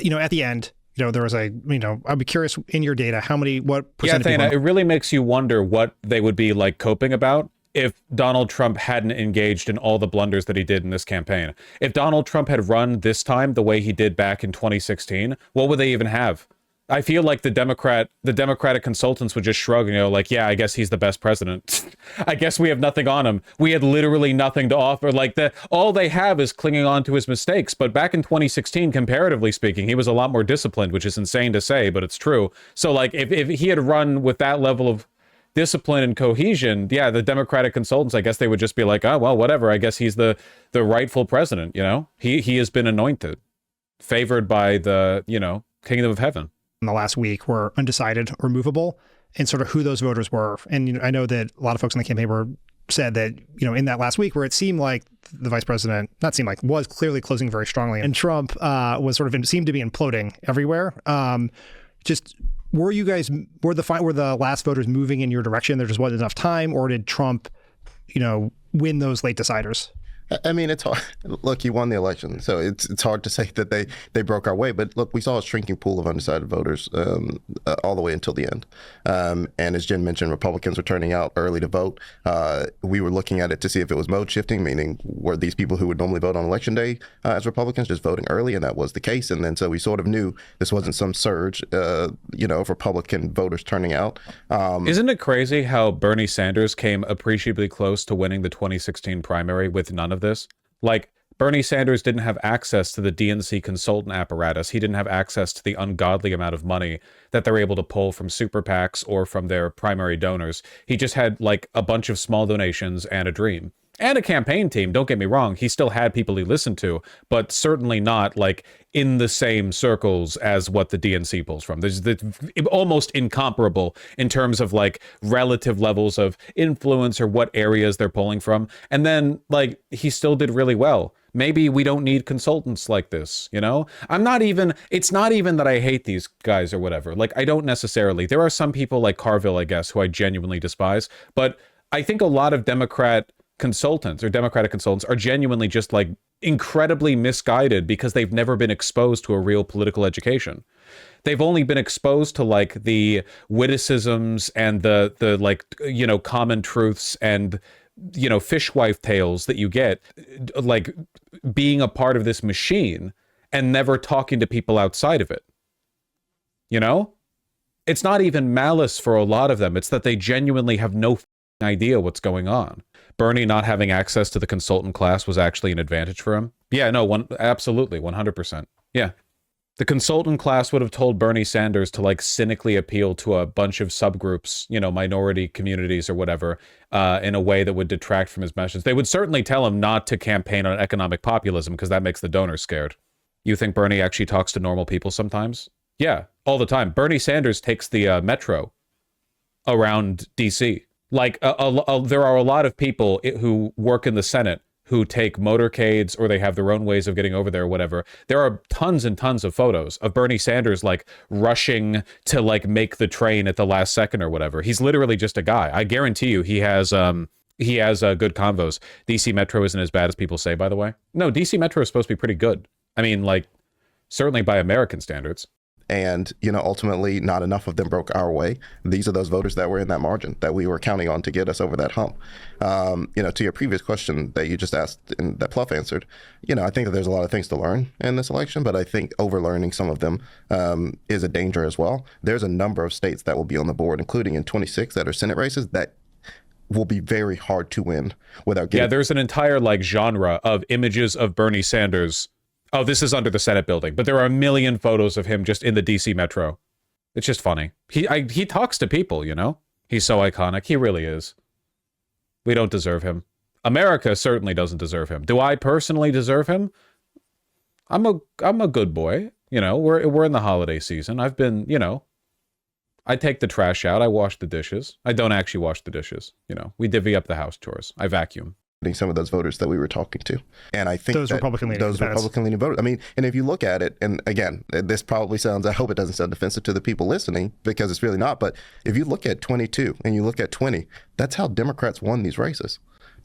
at the end, there was I'd be curious in your data, what percent of people... it really makes you wonder what they would be like coping about if Donald Trump hadn't engaged in all the blunders that he did in this campaign. If Donald Trump had run this time the way he did back in 2016, what would they even have? I feel like the Democratic consultants would just shrug and go like, yeah, I guess he's the best president. I guess we have nothing on him. We had literally nothing to offer. Like all they have is clinging on to his mistakes. But back in 2016, comparatively speaking, he was a lot more disciplined, which is insane to say, but it's true. So like if he had run with that level of discipline and cohesion, yeah, the Democratic consultants, I guess they would just be like, oh, well, whatever. I guess he's the rightful president, you know? He has been anointed, favored by the, kingdom of heaven. In the last week were undecided or movable, and sort of who those voters were. And I know that a lot of folks in the campaign said that, in that last week where it seemed like the vice president, was clearly closing very strongly, and Trump was seemed to be imploding everywhere. Were the last voters moving in your direction? There just wasn't enough time, or did Trump, win those late deciders? I mean, it's hard. Look, he won the election, so it's hard to say that they broke our way. But look, we saw a shrinking pool of undecided voters all the way until the end. And as Jen mentioned, Republicans were turning out early to vote. We were looking at it to see if it was mode shifting, meaning were these people who would normally vote on election day as Republicans just voting early, and that was the case. And then so we sort of knew this wasn't some surge, of Republican voters turning out. Isn't it crazy how Bernie Sanders came appreciably close to winning the 2016 primary with none of this? Like, Bernie Sanders didn't have access to the DNC consultant apparatus. He didn't have access to the ungodly amount of money that they're able to pull from super PACs or from their primary donors. He just had like a bunch of small donations and a dream. And a campaign team, don't get me wrong. He still had people he listened to, but certainly not like in the same circles as what the DNC pulls from. There's almost incomparable in terms of like relative levels of influence or what areas they're pulling from. And then like he still did really well. Maybe we don't need consultants like this, it's not even that I hate these guys or whatever. Like, I don't necessarily. There are some people like Carville, I guess, who I genuinely despise. But I think a lot of Democratic consultants are genuinely just like incredibly misguided because they've never been exposed to a real political education. They've only been exposed to like the witticisms and the like, common truths and, fishwife tales that you get, like being a part of this machine and never talking to people outside of it. It's not even malice for a lot of them. It's that they genuinely have no idea what's going on. Bernie not having access to the consultant class was actually an advantage for him. Yeah, no, absolutely, 100%. Yeah. The consultant class would have told Bernie Sanders to like cynically appeal to a bunch of subgroups, minority communities or whatever, in a way that would detract from his message. They would certainly tell him not to campaign on economic populism because that makes the donors scared. You think Bernie actually talks to normal people sometimes? Yeah, all the time. Bernie Sanders takes the metro around DC. Like there are a lot of people who work in the Senate who take motorcades or they have their own ways of getting over there or whatever. There are tons and tons of photos of Bernie Sanders like rushing to like make the train at the last second or whatever. He's literally just a guy. I guarantee you he has good convos. DC Metro isn't as bad as people say, by the way. No, DC Metro is supposed to be pretty good. I mean, like, certainly by American standards. And, ultimately not enough of them broke our way. These are those voters that were in that margin that we were counting on to get us over that hump. To your previous question that you just asked and that Pluff answered, I think that there's a lot of things to learn in this election, but I think overlearning some of them is a danger as well. There's a number of states that will be on the board, including in 26 that are Senate races that will be very hard to win without getting... Yeah, there's an entire like genre of images of Bernie Sanders. Oh, this is under the Senate building, but there are a million photos of him just in the DC Metro. It's just funny. He talks to people, He's so iconic. He really is. We don't deserve him. America certainly doesn't deserve him. Do I personally deserve him? I'm a good boy. We're in the holiday season. I've been, I take the trash out. I wash the dishes. I don't actually wash the dishes. We divvy up the house chores. I vacuum. Some of those voters that we were talking to. And I think those Republican-leaning voters. I mean, and if you look at it, and again, this probably sounds, I hope it doesn't sound offensive to the people listening, because it's really not, but if you look at 22 and you look at 20, that's how Democrats won these races.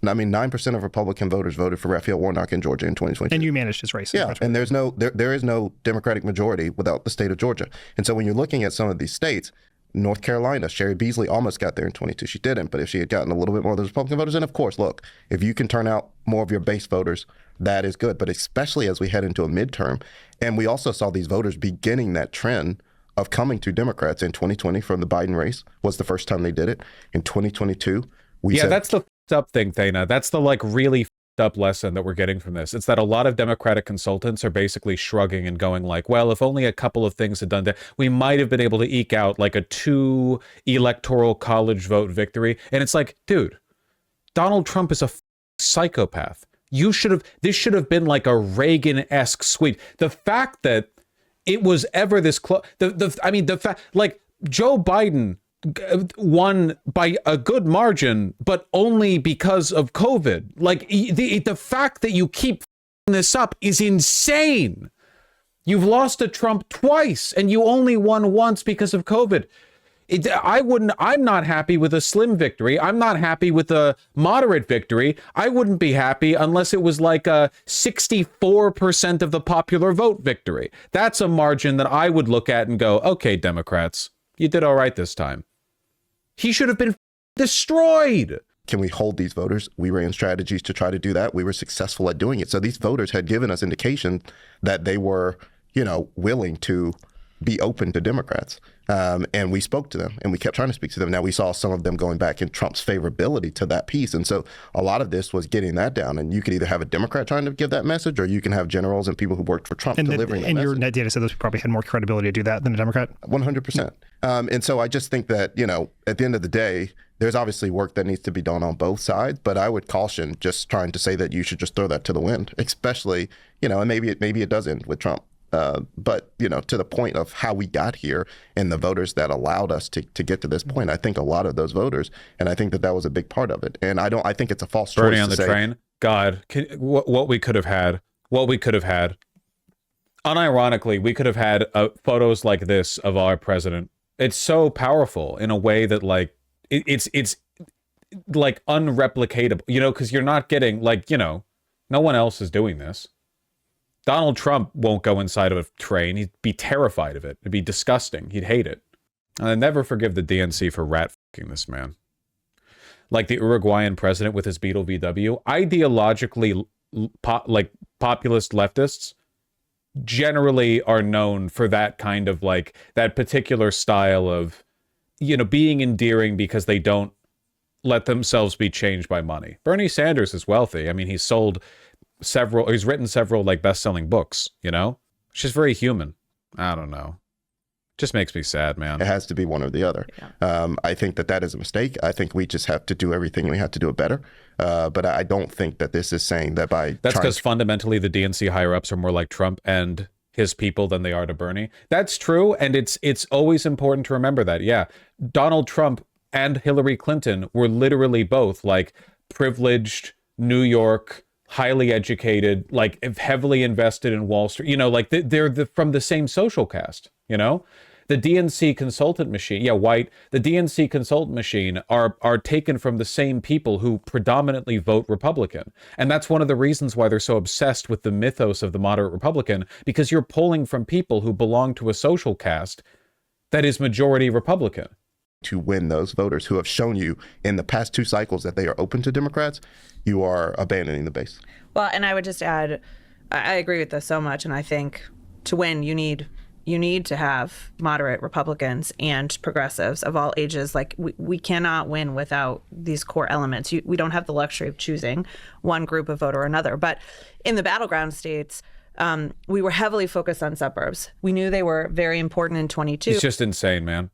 I mean, 9% of Republican voters voted for Raphael Warnock in Georgia in 2022. And you managed his race. Yeah, and there is no Democratic majority without the state of Georgia. And so when you're looking at some of these states, North Carolina, Sherry Beasley almost got there in 22. She didn't, but if she had gotten a little bit more of those Republican voters, and of course, look, if you can turn out more of your base voters, that is good. But especially as we head into a midterm, and we also saw these voters beginning that trend of coming to Democrats in 2020 from the Biden race was the first time they did it. In 2022, we said, that's the f***ed up thing, Thana. That's the like really f***ed up lesson that we're getting from this. It's that a lot of Democratic consultants are basically shrugging and going like, well, if only a couple of things had done that, we might have been able to eke out like a 2 electoral college vote victory. And it's like, dude, Donald Trump is a psychopath. This should have been like a Reagan-esque sweep. The fact that it was ever this close, the fact, like, Joe Biden won by a good margin, but only because of COVID. Like, the fact that you keep this up is insane. You've lost to Trump twice, and you only won once because of COVID. I'm not happy with a slim victory. I'm not happy with a moderate victory. I wouldn't be happy unless it was like a 64% of the popular vote victory. That's a margin that I would look at and go, okay, Democrats, you did all right this time. He should have been destroyed. Can we hold these voters? We ran strategies to try to do that. We were successful at doing it. So these voters had given us indication that they were, willing to be open to Democrats. And we spoke to them, and we kept trying to speak to them. Now we saw some of them going back in Trump's favorability to that piece. And so a lot of this was getting that down. And you could either have a Democrat trying to give that message, or you can have generals and people who worked for Trump delivering that message. And your net data said those probably had more credibility to do that than a Democrat? 100%. And so I just think that, at the end of the day, there's obviously work that needs to be done on both sides, but I would caution just trying to say that you should just throw that to the wind, especially, and maybe it does end with Trump. But, to the point of how we got here and the voters that allowed us to get to this point, I think a lot of those voters, and I think that was a big part of it. And I think it's a false choice Bernie on the train. God, what we could have had, unironically, we could have had photos like this of our president. It's so powerful in a way that like, it's like unreplicatable, because you're not getting no one else is doing this. Donald Trump won't go inside of a train. He'd be terrified of it. It'd be disgusting. He'd hate it. And I never forgive the DNC for rat-fucking this man. Like the Uruguayan president with his Beetle VW. Ideologically, populist leftists generally are known for that kind of that particular style of, being endearing because they don't let themselves be changed by money. Bernie Sanders is wealthy. I mean, he's written several best-selling books, It's just very human. I don't know. Just makes me sad, man. It has to be one or the other. Yeah. I think that is a mistake. I think we just have to do everything. We have to do it better. But I don't think that this is saying that that's because fundamentally the DNC higher-ups are more like Trump and his people than they are to Bernie. That's true. And it's always important to remember that. Yeah. Donald Trump and Hillary Clinton were literally both privileged New York, highly educated, heavily invested in Wall Street, they're from the same social caste, the DNC consultant machine, white, the DNC consultant machine are taken from the same people who predominantly vote Republican. And that's one of the reasons why they're so obsessed with the mythos of the moderate Republican, because you're pulling from people who belong to a social caste that is majority Republican. To win those voters who have shown you in the past 2 cycles that they are open to Democrats, you are abandoning the base. Well, and I would just add, I agree with this so much. And I think to win, you need to have moderate Republicans and progressives of all ages. We cannot win without these core elements. We don't have the luxury of choosing one group of vote or another. But in the battleground states, we were heavily focused on suburbs. We knew they were very important in 22. It's just insane, man.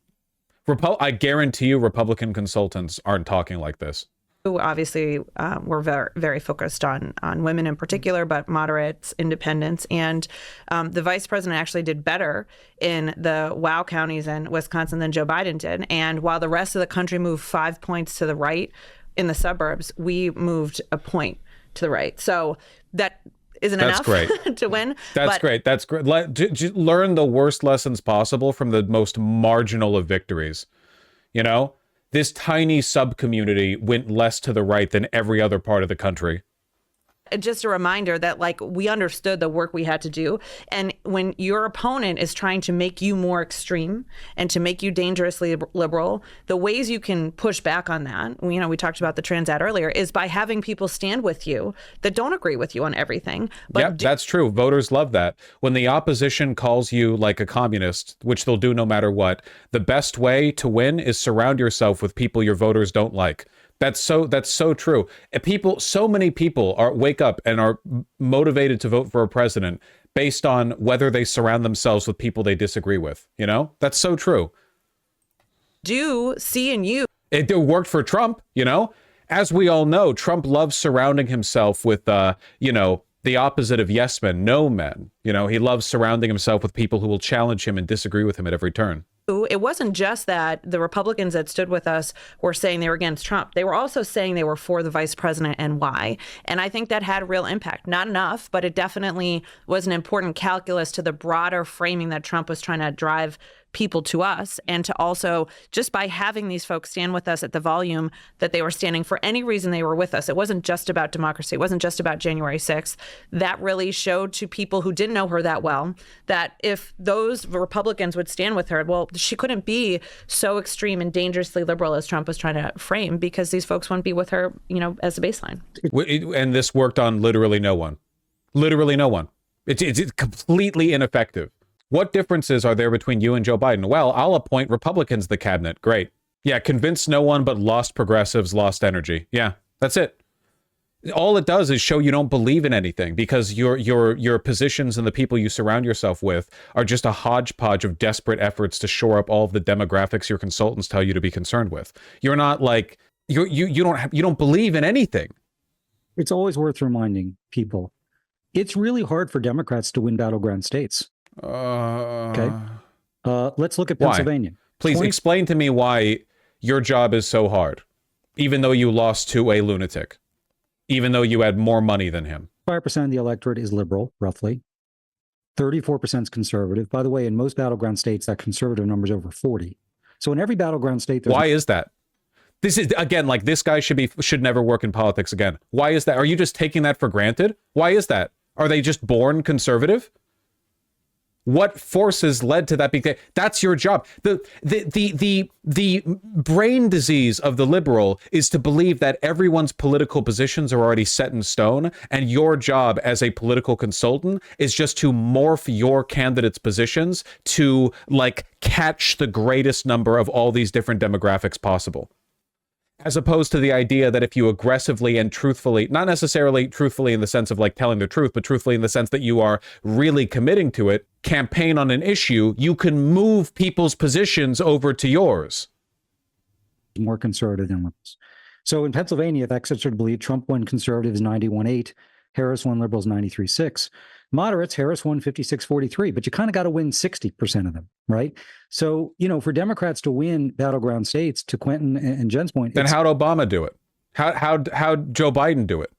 I guarantee you Republican consultants aren't talking like this. Obviously, we're very, very focused on women in particular, but moderates, independents. And the vice president actually did better in the WOW counties in Wisconsin than Joe Biden did. And while the rest of the country moved 5 points to the right in the suburbs, we moved a point to the right. So that isn't enough to win. That's great. That's great. Learn the worst lessons possible from the most marginal of victories. This tiny sub-community went less to the right than every other part of the country. Just a reminder that we understood the work we had to do, and when your opponent is trying to make you more extreme and to make you dangerously liberal, the ways you can push back on that, we talked about the trans ad earlier, is by having people stand with you that don't agree with you on everything. But that's true. Voters love that. When the opposition calls you like a communist, which they'll do no matter what, the best way to win is surround yourself with people your voters don't like. That's so true. So many people wake up and are motivated to vote for a president based on whether they surround themselves with people they disagree with. That's so true. Do see in you. It worked for Trump, As we all know, Trump loves surrounding himself with, the opposite of yes men, no men. He loves surrounding himself with people who will challenge him and disagree with him at every turn. It wasn't just that the Republicans that stood with us were saying they were against Trump. They were also saying they were for the vice president and why. And I think that had real impact. Not enough, but it definitely was an important calculus to the broader framing that Trump was trying to drive people to us, and to also, just by having these folks stand with us at the volume that they were standing for any reason they were with us. It wasn't just about democracy. It wasn't just about January 6th. That really showed to people who didn't know her that well that if those Republicans would stand with her, well, she couldn't be so extreme and dangerously liberal as Trump was trying to frame, because these folks wouldn't be with her, as a baseline. And this worked on literally no one. Literally no one. It's completely ineffective. What differences are there between you and Joe Biden? Well, I'll appoint Republicans to the cabinet. Great. Yeah, convince no one but lost progressives, lost energy. Yeah, that's it. All it does is show you don't believe in anything, because your positions and the people you surround yourself with are just a hodgepodge of desperate efforts to shore up all of the demographics your consultants tell you to be concerned with. You're not like you don't believe in anything. It's always worth reminding people. It's really hard for Democrats to win battleground states. Okay. Let's look at Pennsylvania. Why? Please explain to me why your job is so hard, even though you lost to a lunatic, even though you had more money than him. 5% of the electorate is liberal, roughly. 34% is conservative. By the way, in most battleground states, that conservative number is over 40. So in every battleground state, why is that? This is, again, like, this guy should never work in politics again. Why is that? Are you just taking that for granted? Why is that? Are they just born conservative? What forces led to that? Because that's your job. The brain disease of the liberal is to believe that everyone's political positions are already set in stone, and your job as a political consultant is just to morph your candidate's positions to, like, catch the greatest number of all these different demographics possible. As opposed to the idea that if you aggressively and truthfully, not necessarily truthfully in the sense of like telling the truth, but truthfully in the sense that you are really committing to it, campaign on an issue, you can move people's positions over to yours. More conservative than liberals. So in Pennsylvania, if experts are to believe, Trump won conservatives 91-8, Harris won liberals 93-6. Moderates, Harris won 56-43, but you kind of got to win 60% of them, right? So, for Democrats to win battleground states, to Quentin and Jen's point, then how'd Obama do it? How'd Joe Biden do it?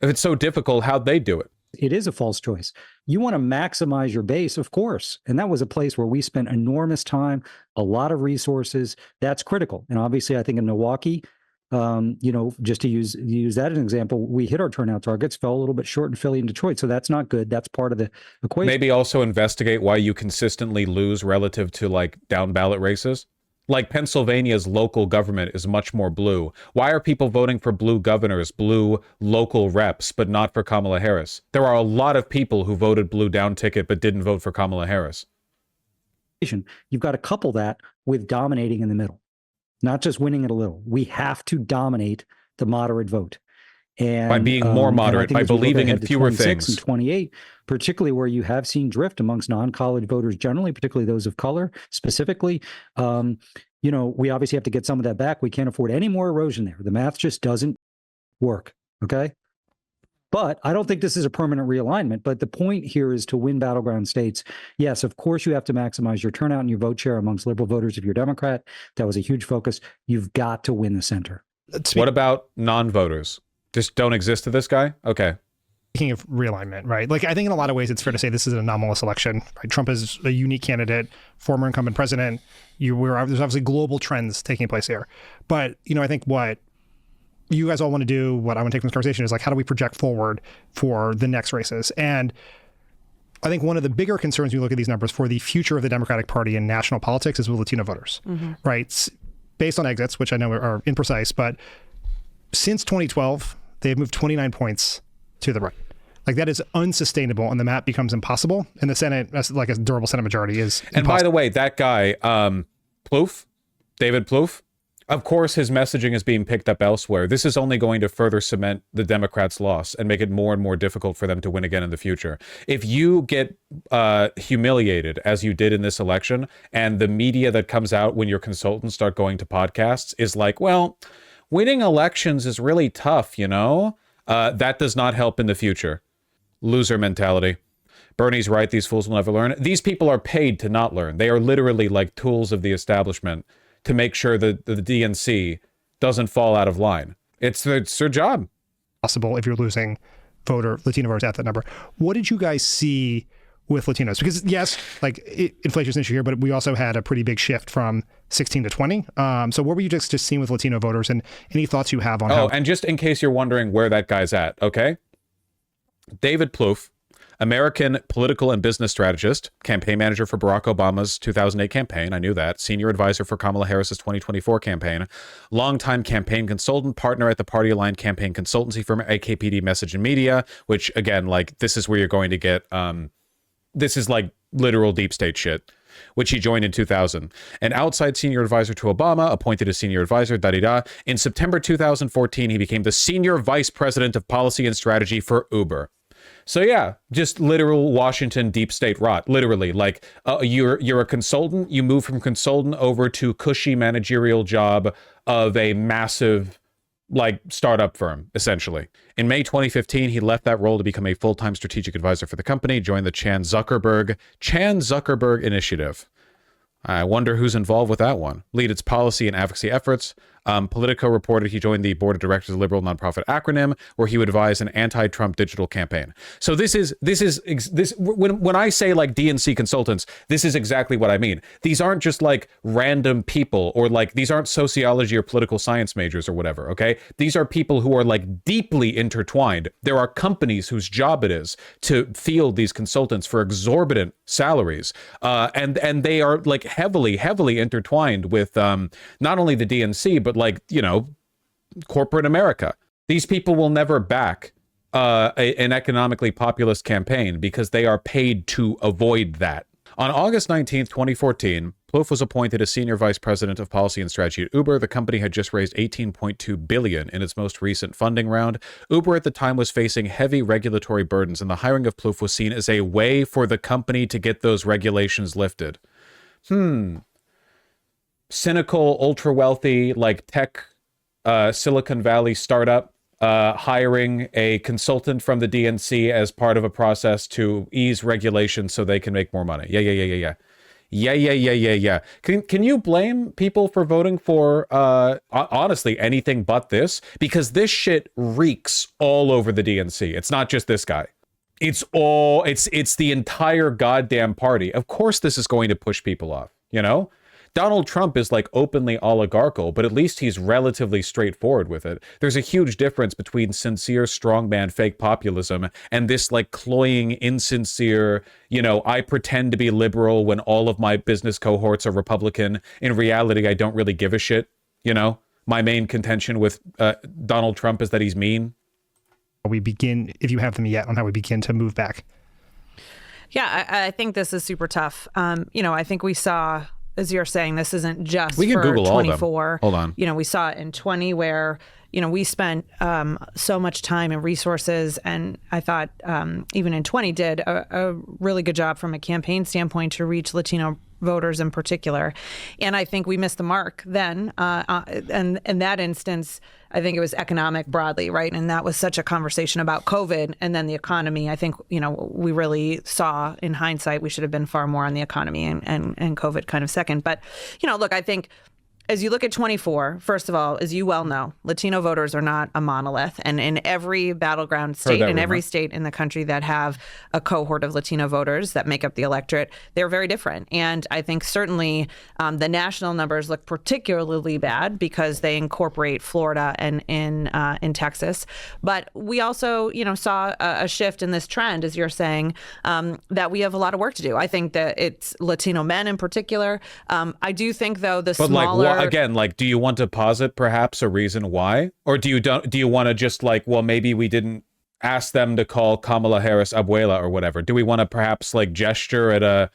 If it's so difficult, how'd they do it? It is a false choice. You want to maximize your base, of course. And that was a place where we spent enormous time, a lot of resources. That's critical. And obviously, I think in Milwaukee, just to use that as an example, we hit our turnout targets, fell a little bit short in Philly and Detroit. So that's not good. That's part of the equation. Maybe also investigate why you consistently lose relative to like down ballot races. Like Pennsylvania's local government is much more blue. Why are people voting for blue governors, blue local reps, but not for Kamala Harris? There are a lot of people who voted blue down ticket, but didn't vote for Kamala Harris. You've got to couple that with dominating in the middle. Not just winning it a little. We have to dominate the moderate vote. And by being more moderate, by believing in fewer things. And 28, particularly where you have seen drift amongst non-college voters generally, particularly those of color specifically, we obviously have to get some of that back. We can't afford any more erosion there. The math just doesn't work, okay? But I don't think this is a permanent realignment. But the point here is to win battleground states. Yes, of course, you have to maximize your turnout and your vote share amongst liberal voters if you're Democrat. That was a huge focus. You've got to win the center. What about non-voters? Just don't exist to this guy? Okay. Speaking of realignment, right? Like, I think in a lot of ways, it's fair to say this is an anomalous election. Right? Trump is a unique candidate, former incumbent president. There's obviously global trends taking place here. But, I think what you guys all want to do, what I want to take from this conversation is like, how do we project forward for the next races? And I think one of the bigger concerns when you look at these numbers for the future of the Democratic Party in national politics is with Latino voters, right? Based on exits, which I know are imprecise, but since 2012, they've moved 29 points to the right. Like, that is unsustainable, and the map becomes impossible. And the Senate, like a durable Senate majority, is impossible. And by the way, that guy, Plouffe, David Plouffe, of course, his messaging is being picked up elsewhere. This is only going to further cement the Democrats' loss and make it more and more difficult for them to win again in the future. If you get humiliated, as you did in this election, and the media that comes out when your consultants start going to podcasts is like, well, winning elections is really tough, you know? That does not help in the future. Loser mentality. Bernie's right. These fools will never learn. These people are paid to not learn. They are literally like tools of the establishment to make sure that the DNC doesn't fall out of line. It's their job. Possible if you're losing Latino voters at that number. What did you guys see with Latinos? Because yes, like inflation's an issue here, but we also had a pretty big shift from 16 to 20. So what were you just seeing with Latino voters, and any thoughts you have on how? Oh, and just in case you're wondering where that guy's at, okay? David Plouffe, American political and business strategist, campaign manager for Barack Obama's 2008 campaign. I knew that. Senior advisor for Kamala Harris's 2024 campaign. Longtime campaign consultant, partner at the party-aligned campaign consultancy firm AKPD Message and Media, which, again, like, this is where you're going to get, this is like literal deep state shit, which he joined in 2000. An outside senior advisor to Obama, appointed as senior advisor, da-da-da. In September 2014, he became the senior vice president of policy and strategy for Uber. So yeah, just literal Washington deep state rot. Literally, like you're a consultant. You move from consultant over to cushy managerial job of a massive, like, startup firm, essentially. In May 2015, he left that role to become a full-time strategic advisor for the company. Joined the Chan Zuckerberg Initiative. I wonder who's involved with that one. Lead its policy and advocacy efforts. Politico reported he joined the board of directors of the liberal nonprofit acronym, where he would advise an anti-Trump digital campaign. So this when I say like DNC consultants, this is exactly what I mean. These aren't just like random people, or like these aren't sociology or political science majors or whatever. Okay, these are people who are like deeply intertwined. There are companies whose job it is to field these consultants for exorbitant salaries, and they are like heavily intertwined with not only the DNC, but like, you know, corporate America. These people will never back an economically populist campaign because they are paid to avoid that. On August 19th, 2014, Plouffe was appointed as senior vice president of policy and strategy at Uber. The company had just raised $18.2 billion in its most recent funding round. Uber at the time was facing heavy regulatory burdens, and the hiring of Plouffe was seen as a way for the company to get those regulations lifted. Cynical, ultra wealthy, like tech, Silicon Valley startup, hiring a consultant from the DNC as part of a process to ease regulation so they can make more money. Yeah. Can you blame people for voting for, honestly, anything but this? Because this shit reeks all over the DNC. It's not just this guy. It's the entire goddamn party. Of course this is going to push people off, you know? Donald Trump is like openly oligarchical, but at least he's relatively straightforward with it. There's a huge difference between sincere strongman fake populism and this like cloying, insincere, you know, I pretend to be liberal when all of my business cohorts are Republican. In reality, I don't really give a shit. You know, my main contention with Donald Trump is that he's mean. We begin, if you have them yet, on how we begin to move back. Yeah, I think this is super tough. You know, I think we saw, as you're saying, this isn't just we can for Google 24. Hold on. You know, we saw it in 20 where, you know, we spent so much time and resources, and I thought even in 20 did a really good job from a campaign standpoint to reach Latino voters in particular. And I think we missed the mark then. And in that instance, I think it was economic broadly, right? And that was such a conversation about COVID and then the economy. I think, you know, we really saw in hindsight, we should have been far more on the economy and COVID kind of second. But, you know, look, I think as you look at 24, first of all, as you well know, Latino voters are not a monolith. And in every battleground state, in every state in the country that have a cohort of Latino voters that make up the electorate, they're very different. And I think certainly the national numbers look particularly bad because they incorporate Florida and in Texas. But we also, saw a shift in this trend, as you're saying, that we have a lot of work to do. I think that it's Latino men in particular. I do think, though, smaller... Again, do you want to posit perhaps a reason why? Or do you want to just maybe we didn't ask them to call Kamala Harris abuela or whatever? Do we want to perhaps gesture at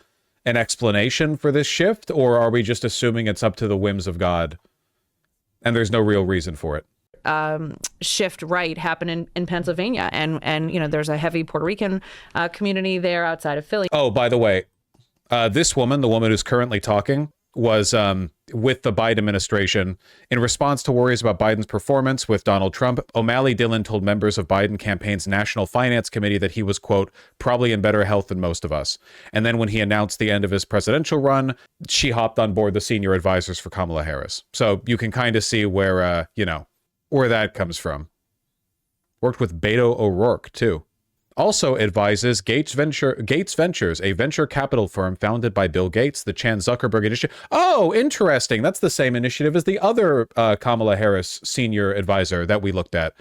an explanation for this shift? Or are we just assuming it's up to the whims of God and there's no real reason for it? Shift right happened in Pennsylvania. And there's a heavy Puerto Rican community there outside of Philly. Oh, by the way, this woman, the woman who's currently talking, was with the Biden administration. In response to worries about Biden's performance with Donald Trump, O'Malley Dillon told members of Biden campaign's National Finance Committee that he was, quote, probably in better health than most of us. And then when he announced the end of his presidential run, she hopped on board the senior advisors for Kamala Harris. So you can kind of see where, where that comes from. Worked with Beto O'Rourke, too. Also advises Gates Ventures, a venture capital firm founded by Bill Gates, the Chan Zuckerberg Initiative. Oh, interesting. That's the same initiative as the other Kamala Harris senior advisor that we looked at.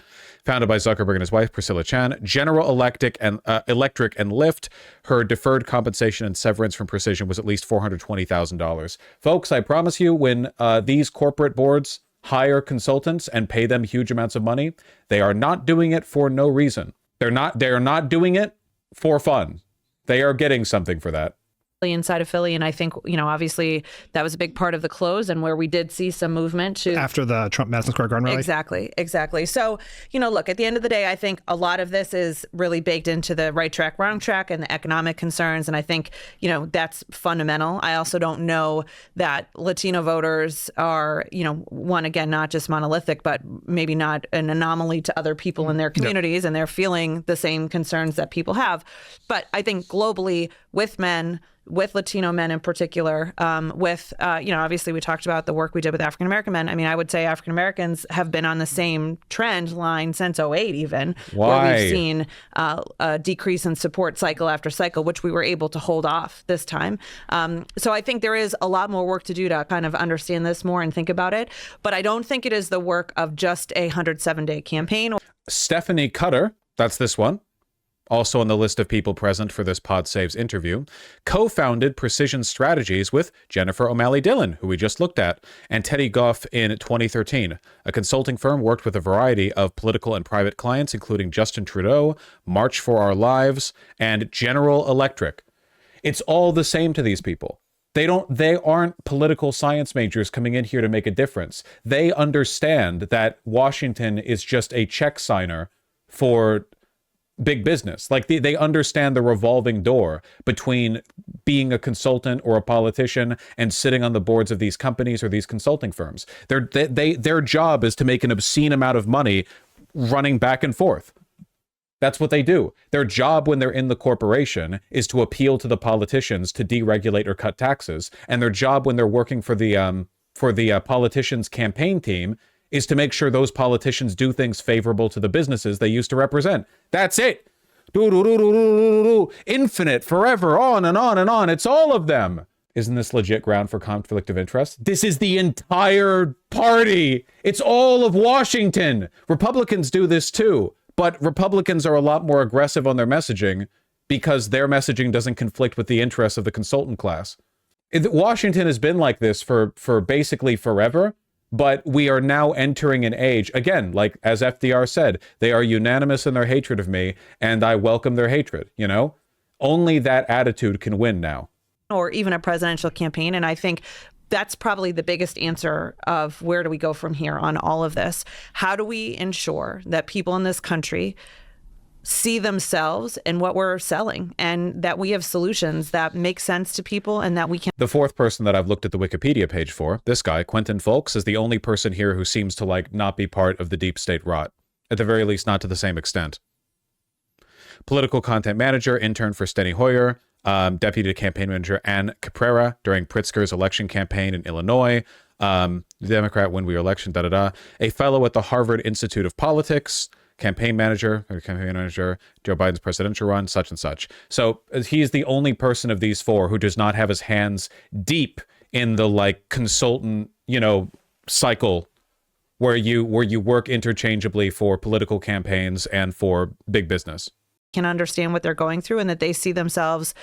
Founded by Zuckerberg and his wife, Priscilla Chan. General Electric and Lyft. Her deferred compensation and severance from Precision was at least $420,000. Folks, I promise you, when these corporate boards hire consultants and pay them huge amounts of money, they are not doing it for no reason. They are not doing it for fun. They are getting something for that. Inside of Philly. And I think, obviously that was a big part of the close and where we did see some movement to after the Trump Madison Square Garden rally. Exactly. So, look, at the end of the day, I think a lot of this is really baked into the right track, wrong track and the economic concerns. And I think, that's fundamental. I also don't know that Latino voters are, one, again, not just monolithic, but maybe not an anomaly to other people in their communities. Yep. And they're feeling the same concerns that people have. But I think globally with men, with Latino men in particular, obviously we talked about the work we did with African-American men. I mean, I would say African-Americans have been on the same trend line since 2008 even. Why? Where we've seen a decrease in support cycle after cycle, which we were able to hold off this time. So I think there is a lot more work to do to kind of understand this more and think about it. But I don't think it is the work of just a 107-day campaign. Stephanie Cutter, that's this one, also on the list of people present for this Pod Saves interview, co-founded Precision Strategies with Jennifer O'Malley Dillon, who we just looked at, and Teddy Goff in 2013. A consulting firm worked with a variety of political and private clients, including Justin Trudeau, March for Our Lives, and General Electric. It's all the same to these people. They aren't political science majors coming in here to make a difference. They understand that Washington is just a check signer for big business. They understand the revolving door between being a consultant or a politician and sitting on the boards of these companies or these consulting firms. Their job is to make an obscene amount of money running back and forth. That's what they do. Their job when they're in the corporation is to appeal to the politicians to deregulate or cut taxes. And their job when they're working for the politicians' campaign team is to make sure those politicians do things favorable to the businesses they used to represent. That's it. Infinite, forever, on and on and on. It's all of them. Isn't this legit ground for conflict of interest? This is the entire party. It's all of Washington. Republicans do this too, but Republicans are a lot more aggressive on their messaging because their messaging doesn't conflict with the interests of the consultant class. Washington has been like this for basically forever. But we are now entering an age, again, like as FDR said, they are unanimous in their hatred of me, and I welcome their hatred, Only that attitude can win now. Or even a presidential campaign. And I think that's probably the biggest answer of where do we go from here on all of this. How do we ensure that people in this country see themselves in what we're selling and that we have solutions that make sense to people and that we can. The fourth person that I've looked at the Wikipedia page for, this guy, Quentin Folks, is the only person here who seems to not be part of the deep state rot. At the very least, not to the same extent. Political content manager, intern for Steny Hoyer, deputy campaign manager Ann Caprera during Pritzker's election campaign in Illinois, The Democrat win we election, da-da-da. A fellow at the Harvard Institute of Politics, campaign manager, Joe Biden's presidential run, such and such. So he's the only person of these four who does not have his hands deep in the like consultant, cycle where you work interchangeably for political campaigns and for big business. Can understand what they're going through and that they see themselves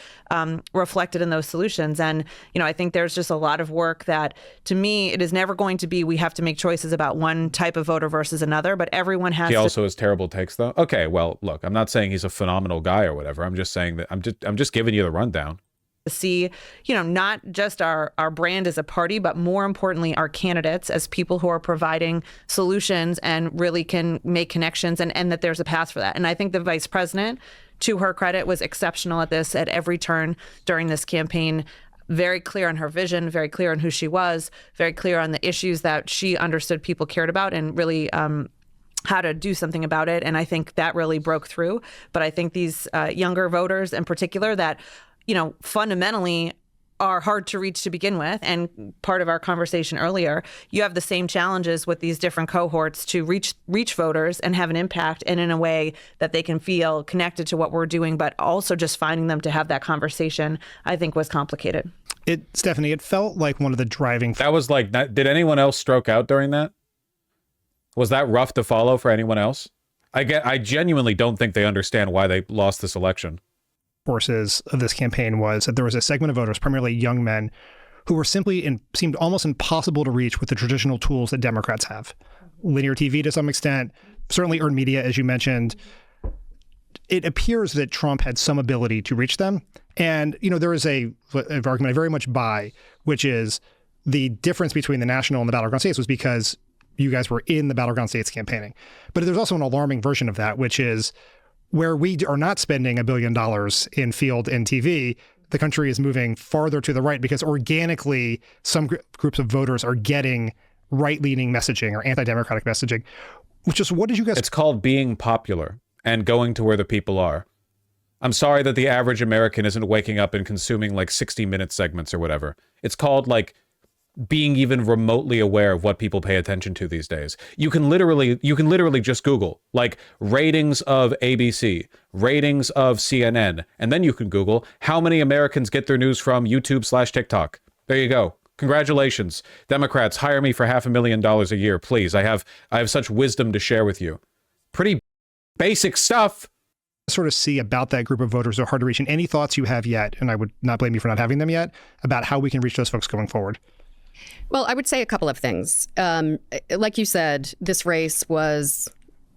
reflected in those solutions. And, I think there's just a lot of work that, to me, it is never going to be, we have to make choices about one type of voter versus another, but everyone has He to. also has terrible takes, though. Okay, well, look, I'm not saying he's a phenomenal guy or whatever. I'm just saying that I'm just giving you the rundown. See, not just our brand as a party, but more importantly, our candidates as people who are providing solutions and really can make connections and that there's a path for that. And I think the vice president, to her credit, was exceptional at this at every turn during this campaign. Very clear on her vision, very clear on who she was, very clear on the issues that she understood people cared about and really how to do something about it. And I think that really broke through. But I think these younger voters in particular that fundamentally are hard to reach to begin with. And part of our conversation earlier, you have the same challenges with these different cohorts to reach voters and have an impact and in a way that they can feel connected to what we're doing, but also just finding them to have that conversation, I think was complicated. Stephanie, it felt like one of the driving. That was like, did anyone else stroke out during that? Was that rough to follow for anyone else? I genuinely don't think they understand why they lost this election. Forces of this campaign was that there was a segment of voters, primarily young men, who were simply seemed almost impossible to reach with the traditional tools that Democrats have. Linear TV to some extent, certainly earned media, as you mentioned. It appears that Trump had some ability to reach them. And, there is an argument I very much buy, which is the difference between the national and the battleground states was because you guys were in the battleground states campaigning. But there's also an alarming version of that, which is where we are not spending $1 billion in field and TV, the country is moving farther to the right because organically some groups of voters are getting right-leaning messaging or anti-democratic messaging. What did you guys... It's called being popular and going to where the people are. I'm sorry that the average American isn't waking up and consuming like 60-minute segments or whatever. It's called like being even remotely aware of what people pay attention to these days. You can literally just Google like ratings of ABC, ratings of CNN, and then you can Google how many Americans get their news from YouTube/TikTok. There you go. Congratulations. Democrats, hire me for $500,000 a year, please. I have such wisdom to share with you. Pretty basic stuff. Sort of see about that group of voters that are hard to reach. And any thoughts you have yet, and I would not blame you for not having them yet, about how we can reach those folks going forward? Well, I would say a couple of things. Like you said, this race was,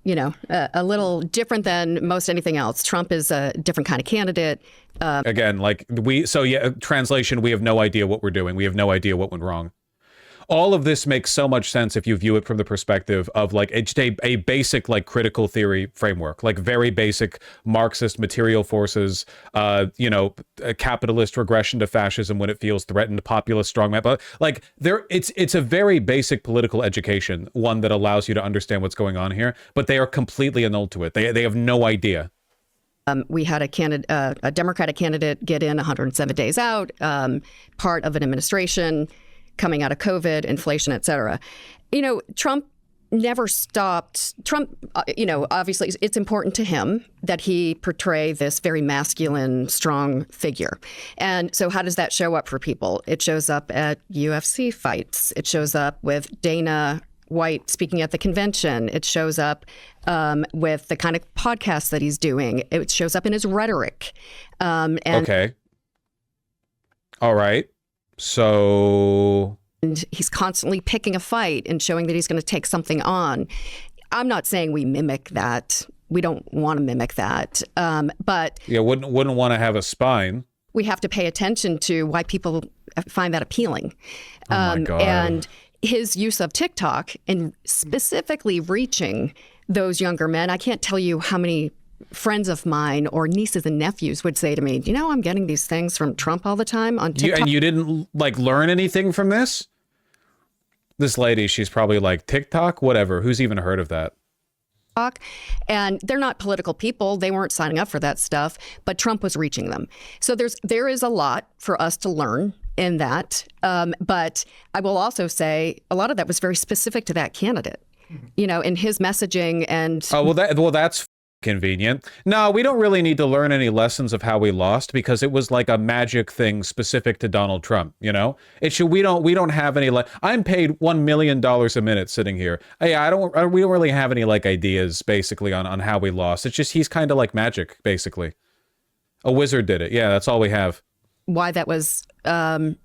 a little different than most anything else. Trump is a different kind of candidate. Again, translation, we have no idea what we're doing. We have no idea what went wrong. All of this makes so much sense if you view it from the perspective of like a basic like critical theory framework, like very basic Marxist material forces, a capitalist regression to fascism when it feels threatened, populist strongman. But like it's a very basic political education, one that allows you to understand what's going on here. But they are completely annulled to it. They have no idea. We had a Democratic candidate get in 107 days out, part of an administration coming out of COVID, inflation, et cetera. Trump never stopped. Trump, obviously it's important to him that he portray this very masculine, strong figure. And so how does that show up for people? It shows up at UFC fights. It shows up with Dana White speaking at the convention. It shows up with the kind of podcasts that he's doing. It shows up in his rhetoric. Okay. All right. So... And he's constantly picking a fight and showing that he's going to take something on. I'm not saying we mimic that. We don't want to mimic that. But yeah, wouldn't want to have a spine. We have to pay attention to why people find that appealing. Oh my God. And his use of TikTok and specifically reaching those younger men. I can't tell you how many friends of mine or nieces and nephews would say to me, I'm getting these things from Trump all the time on TikTok. And you didn't learn anything from this? This lady, she's probably like, TikTok, whatever. Who's even heard of that? And they're not political people. They weren't signing up for that stuff, but Trump was reaching them. So there is a lot for us to learn in that. But I will also say a lot of that was very specific to that candidate, you know, in his messaging and. Oh, well, that's convenient. No, we don't really need to learn any lessons of how we lost because it was like a magic thing specific to Donald Trump. You know, we don't have any I'm paid $1 million a minute sitting here. We don't really have any like ideas basically on how we lost. It's just he's kind of like magic basically. A wizard did it. Yeah, that's all we have. Why that was while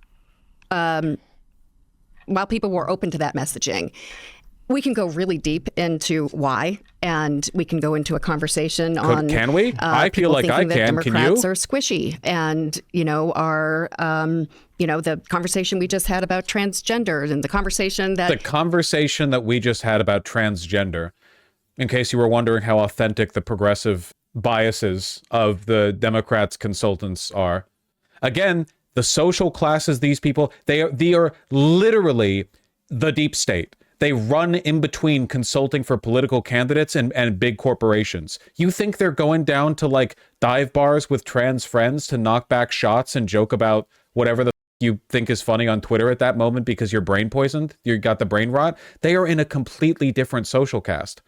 people were open to that messaging. We can go really deep into why, and we can go into a conversation on. Can we? I feel like I can. Democrats Can you? are squishy, and you know the conversation we just had about transgender, and the conversation that we just had about transgender. In case you were wondering how authentic the progressive biases of the Democrats' consultants are, again, the social classes these people they are literally the deep state. They run in between consulting for political candidates and big corporations. You think they're going down to like dive bars with trans friends to knock back shots and joke about whatever the you think is funny on Twitter at that moment because you're brain poisoned? You got the brain rot? They are in a completely different social caste.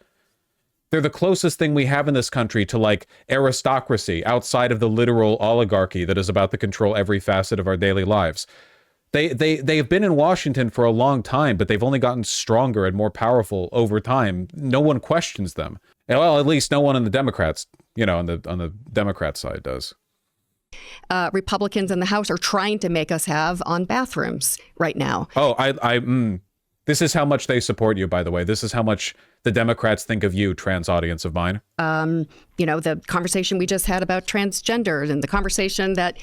They're the closest thing we have in this country to like aristocracy outside of the literal oligarchy that is about to control every facet of our daily lives. They have been in Washington for a long time, but they've only gotten stronger and more powerful over time. No one questions them. Well, at least no one on the Democrats, you know, on the Democrat side does. Republicans in the House are trying to make us have on bathrooms right now. Oh, this is how much they support you, by the way. This is how much the Democrats think of you, trans audience of mine. You know, the conversation we just had about transgender and the conversation that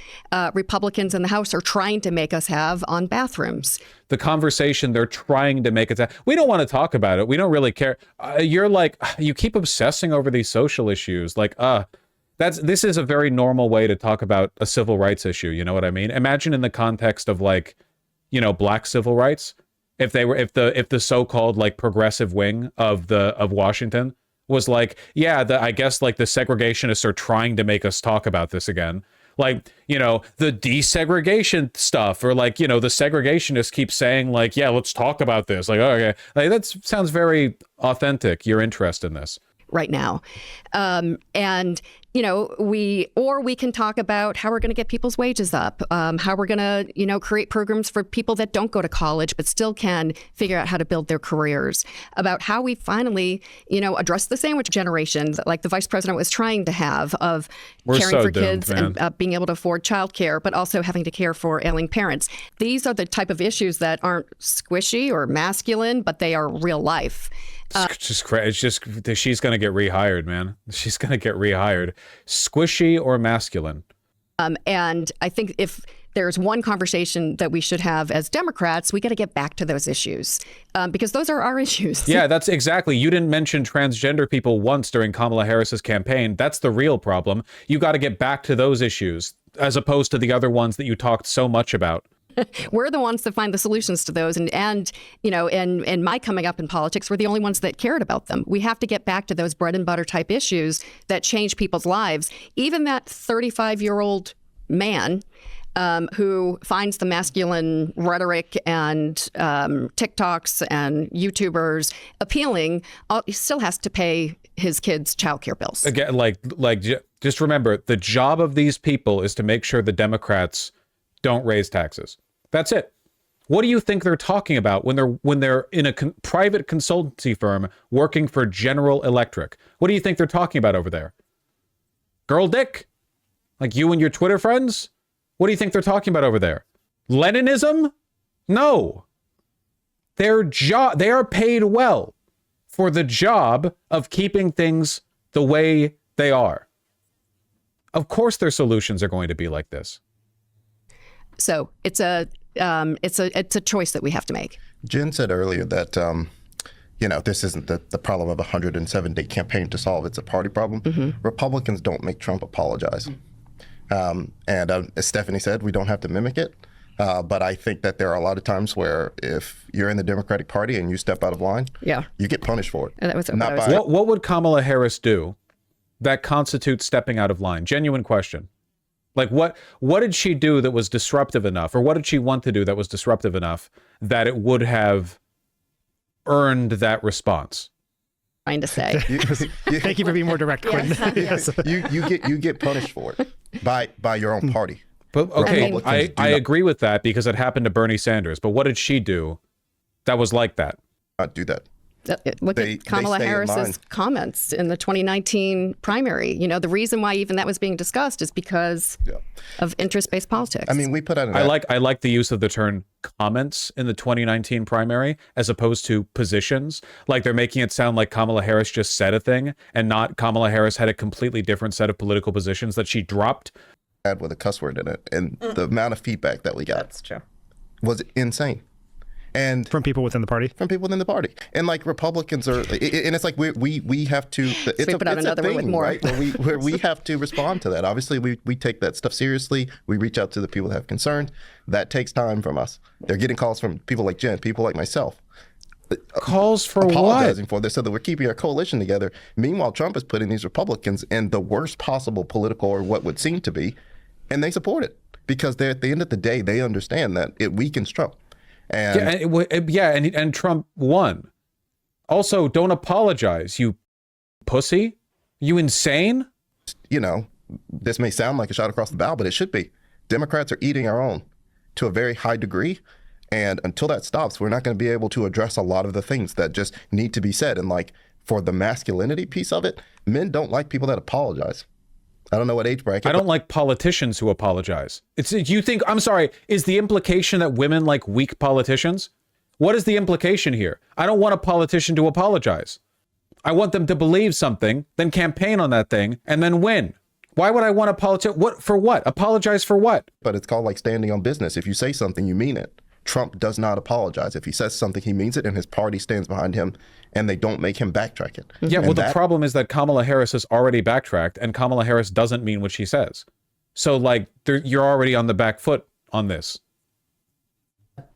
Republicans in the House are trying to make us have on bathrooms. The conversation they're trying to make it. We don't want to talk about it. We don't really care. You're like, you keep obsessing over these social issues. Like, this is a very normal way to talk about a civil rights issue. You know what I mean? Imagine in the context of like, you know, black civil rights. If the so-called like progressive wing of Washington was like, yeah, I guess like the segregationists are trying to make us talk about this again. Like, you know, the desegregation stuff, or like, you know, the segregationists keep saying like, yeah, let's talk about this. Like, okay, like that sounds very authentic. You're interested in this right now. And, you know, we can talk about how we're going to get people's wages up, how we're going to, you know, create programs for people that don't go to college, but still can figure out how to build their careers, about how we finally, you know, address the sandwich generation, like the vice president was trying to have, of caring for kids and being able to afford childcare, but also having to care for ailing parents. These are the type of issues that aren't squishy or masculine, but they are real life. It's just she's gonna get rehired, man. She's gonna get rehired. Squishy or masculine. And I think if there's one conversation that we should have as Democrats, we got to get back to those issues, because those are our issues. Yeah, that's exactly. You didn't mention transgender people once during Kamala Harris's campaign. That's the real problem. You got to get back to those issues as opposed to the other ones that you talked so much about. We're the ones that find the solutions to those. And you know, in my coming up in politics, we're the only ones that cared about them. We have to get back to those bread and butter type issues that change people's lives. Even that 35-year-old man who finds the masculine rhetoric and TikToks and YouTubers appealing, he still has to pay his kids' childcare bills. Again, just remember, the job of these people is to make sure the Democrats don't raise taxes. That's it. What do you think they're talking about when they're in a private consultancy firm working for General Electric? What do you think they're talking about over there? Girl dick? Like you and your Twitter friends? What do you think they're talking about over there? Leninism? No. They are paid well for the job of keeping things the way they are. Of course their solutions are going to be like this. So it's a choice that we have to make. Jen said earlier that you know, this isn't the problem of a 107-day campaign to solve. It's a party problem. Mm-hmm. Republicans don't make Trump apologize. And as Stephanie said, we don't have to mimic it. But I think that there are a lot of times where if you're in the Democratic Party and you step out of line, you get punished for it. And that was what would Kamala Harris do that constitutes stepping out of line? Genuine question. Like what did she do that was disruptive enough, or what did she want to do that was disruptive enough that it would have earned that response? Trying to say. Thank you for being more direct, Quinn. Yes. You get punished for it by your own party. But okay, I agree with that because it happened to Bernie Sanders. But what did she do that was like that? Not do that. Look at Kamala Harris's comments in the 2019 primary. You know, the reason why even that was being discussed is because of interest-based politics. I mean, we put out I like the use of the term comments in the 2019 primary as opposed to positions. Like they're making it sound like Kamala Harris just said a thing and not Kamala Harris had a completely different set of political positions that she dropped. With a cuss word in it, and the amount of feedback that we got. That's true. Was insane. And from people within the party, and like Republicans are, and it's like we have to. It's a thing, right? Where we have to respond to that. Obviously, we take that stuff seriously. We reach out to the people that have concerns. That takes time from us. They're getting calls from people like Jen, people like myself. Calls for apologizing what? For this, so that we're keeping our coalition together. Meanwhile, Trump is putting these Republicans in the worst possible political, or what would seem to be, and they support it because at the end of the day, they understand that it weakens Trump. And and Trump won. Also, don't apologize, you pussy. You insane? You know, this may sound like a shot across the bow, but it should be. Democrats are eating our own to a very high degree. And until that stops, we're not going to be able to address a lot of the things that just need to be said. And like for the masculinity piece of it, men don't like people that apologize. I don't know what age bracket. I don't like politicians who apologize. I'm sorry, is the implication that women like weak politicians? What is the implication here? I don't want a politician to apologize. I want them to believe something, then campaign on that thing, and then win. Why would I want a politician? What for what? Apologize for what? But it's called like standing on business. If you say something, you mean it. Trump does not apologize. If he says something, he means it, and his party stands behind him, and they don't make him backtrack it. Yeah, well, the problem is that Kamala Harris has already backtracked, and Kamala Harris doesn't mean what she says. So, like, you're already on the back foot on this.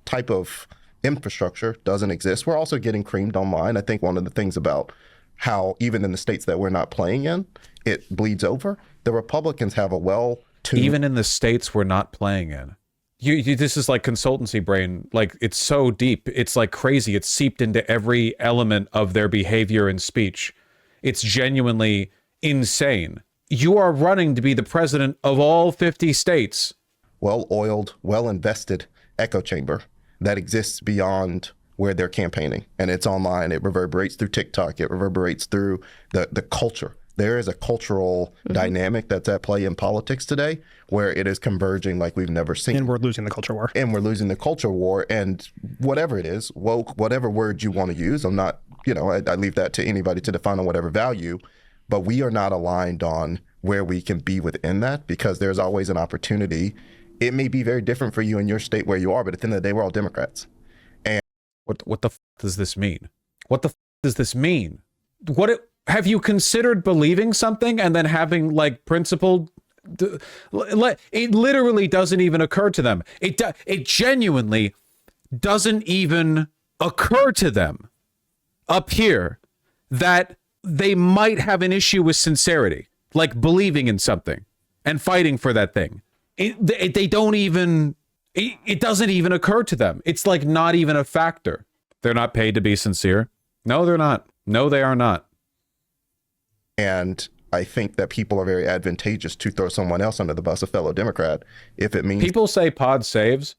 Type of infrastructure doesn't exist. We're also getting creamed online. I think one of the things about how, even in the states that we're not playing in, it bleeds over. The Republicans have a well-tuned... Even in the states we're not playing in. This is like consultancy brain. Like, it's so deep. It's like crazy. It's seeped into every element of their behavior and speech. It's genuinely insane. You are running to be the president of all 50 states. Well-oiled, well-invested echo chamber that exists beyond where they're campaigning. And it's online. It reverberates through TikTok. It reverberates through the culture. There is a cultural dynamic that's at play in politics today where it is converging like we've never seen. And we're losing the culture war. And whatever it is, woke, whatever word you want to use, I'm not, I leave that to anybody to define on whatever value, but we are not aligned on where we can be within that because there's always an opportunity. It may be very different for you in your state where you are, but at the end of the day, we're all Democrats. And what the f does this mean? What the f does this mean? Have you considered believing something and then having like principled? It literally doesn't even occur to them. It genuinely doesn't even occur to them up here that they might have an issue with sincerity, like believing in something and fighting for that thing. They don't even. It doesn't even occur to them. It's like not even a factor. They're not paid to be sincere. No, they're not. No, they are not. And I think that people are very advantageous to throw someone else under the bus, a fellow Democrat, if it means... People say Pod Saves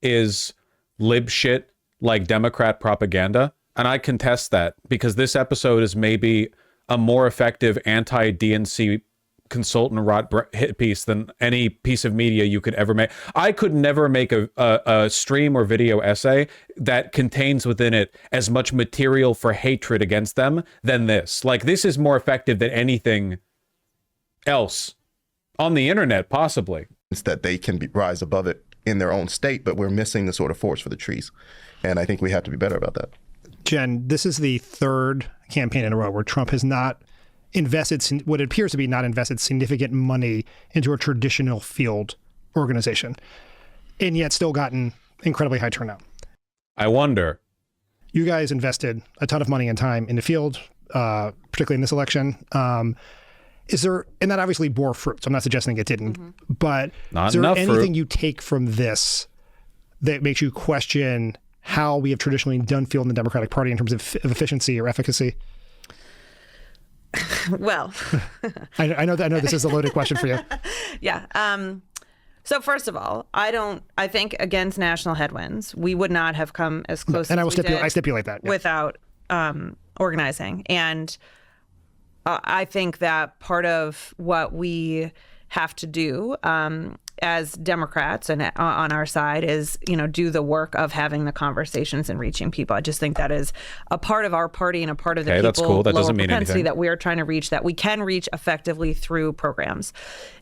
is lib shit like Democrat propaganda, and I contest that because this episode is maybe a more effective anti-DNC consultant rot hit piece than any piece of media you could ever make. I could never make a stream or video essay that contains within it as much material for hatred against them than this. Like, this is more effective than anything else on the internet, possibly. It's that they can rise above it in their own state, but we're missing the sort of forest for the trees. And I think we have to be better about that. Jen, this is the third campaign in a row where Trump has not invested what appears to be not invested significant money into a traditional field organization, and yet still gotten incredibly high turnout. I wonder. You guys invested a ton of money and time in the field, particularly in this election. Is there, and that obviously bore fruit, so I'm not suggesting it didn't, but Not is there enough anything fruit. you take from this that makes you question how we have traditionally done feel in the Democratic Party in terms of efficiency or efficacy? Well, I know this is a loaded question for you. Yeah. So first of all, I think against national headwinds, we would not have come as close And as I will we did I stipulate that. Yeah. without organizing. And I think that part of what we have to do as Democrats and on our side is, do the work of having the conversations and reaching people. I just think that is a part of our party and a part of the people, that's cool. That lower doesn't mean propensity anything. that we are trying to reach, that we can reach effectively through programs.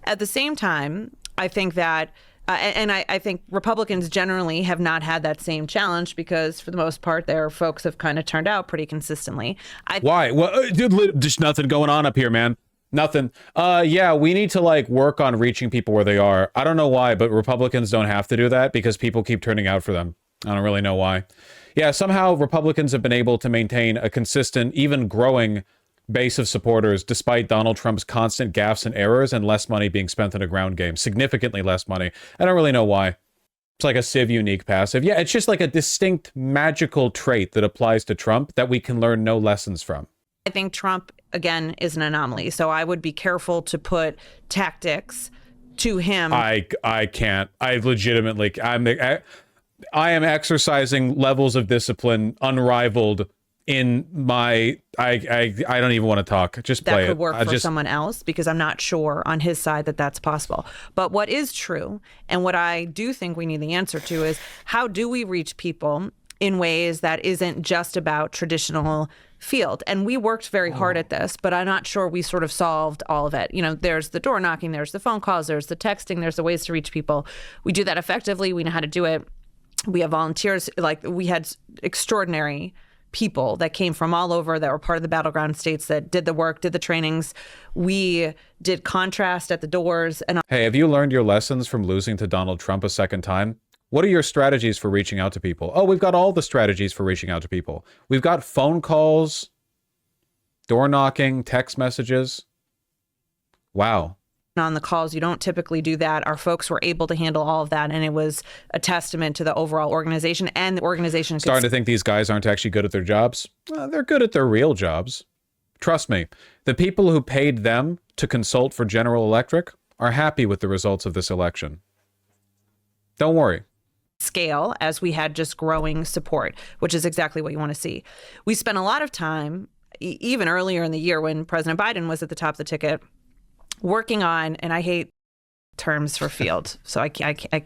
At the same time, I think that I think Republicans generally have not had that same challenge because, for the most part, their folks have kind of turned out pretty consistently. Why? Well, just nothing going on up here, man. Nothing. Yeah, we need to work on reaching people where they are. I don't know why, but Republicans don't have to do that because people keep turning out for them. I don't really know why. Yeah, somehow Republicans have been able to maintain a consistent, even growing base of supporters despite Donald Trump's constant gaffes and errors and less money being spent on a ground game. Significantly less money. I don't really know why. It's like a Civ unique passive. Yeah, it's just like a distinct magical trait that applies to Trump that we can learn no lessons from. I think Trump, again, is an anomaly. So I would be careful to put tactics to him. I can't. I legitimately, I am exercising levels of discipline unrivaled in my, I don't even want to talk. Just play it. That could work for someone else because I'm not sure on his side that that's possible. But what is true, and what I do think we need the answer to, is how do we reach people in ways that isn't just about traditional field? And we worked very hard at this, but I'm not sure we sort of solved all of it. There's the door knocking, there's the phone calls, there's the texting, there's the ways to reach people. We do that effectively. We know how to do it. We have volunteers. We had extraordinary people that came from all over that were part of the battleground states that did the work, did the trainings. We did contrast at the doors. And hey, have you learned your lessons from losing to Donald Trump a second time? What are your strategies for reaching out to people? Oh, we've got all the strategies for reaching out to people. We've got phone calls, door knocking, text messages. Wow. On the calls, you don't typically do that. Our folks were able to handle all of that, and it was a testament to the overall organization, and the organization starting to think these guys aren't actually good at their jobs. Well, they're good at their real jobs. Trust me, the people who paid them to consult for General Electric are happy with the results of this election. Don't worry. Scale as we had just growing support, which is exactly what you want to see. We spent a lot of time, even earlier in the year when President Biden was at the top of the ticket, working on, and I hate terms for field, so I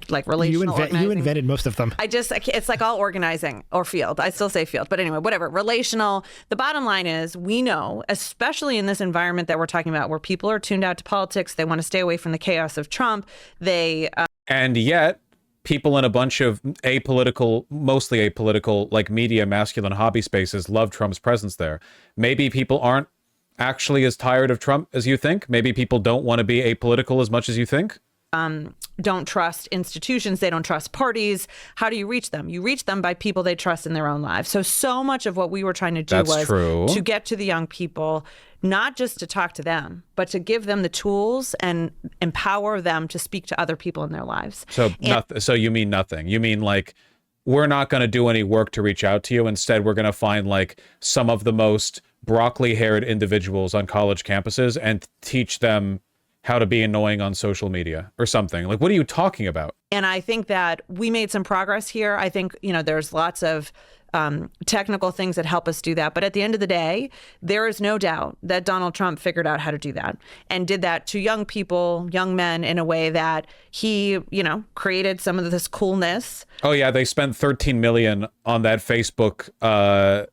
like relational organizing. You invented most of them. It's like all organizing or field. I still say field, but anyway, whatever. Relational. The bottom line is we know, especially in this environment that we're talking about, where people are tuned out to politics, they want to stay away from the chaos of Trump. And yet, people in a bunch of mostly apolitical, like media, masculine hobby spaces love Trump's presence there. Maybe people aren't actually as tired of Trump as you think. Maybe people don't want to be apolitical as much as you think. Don't trust institutions. They don't trust parties. How do you reach them? You reach them by people they trust in their own lives. So much of what we were trying to do to get to the young people, not just to talk to them, but to give them the tools and empower them to speak to other people in their lives. So you mean nothing. You mean we're not going to do any work to reach out to you. Instead, we're going to find some of the most broccoli-haired individuals on college campuses and teach them how to be annoying on social media or something. What are you talking about? And I think that we made some progress here. I think, there's lots of technical things that help us do that. But at the end of the day, there is no doubt that Donald Trump figured out how to do that and did that to young people, young men, in a way that he, created some of this coolness. Oh yeah, they spent $13 million on that Facebook that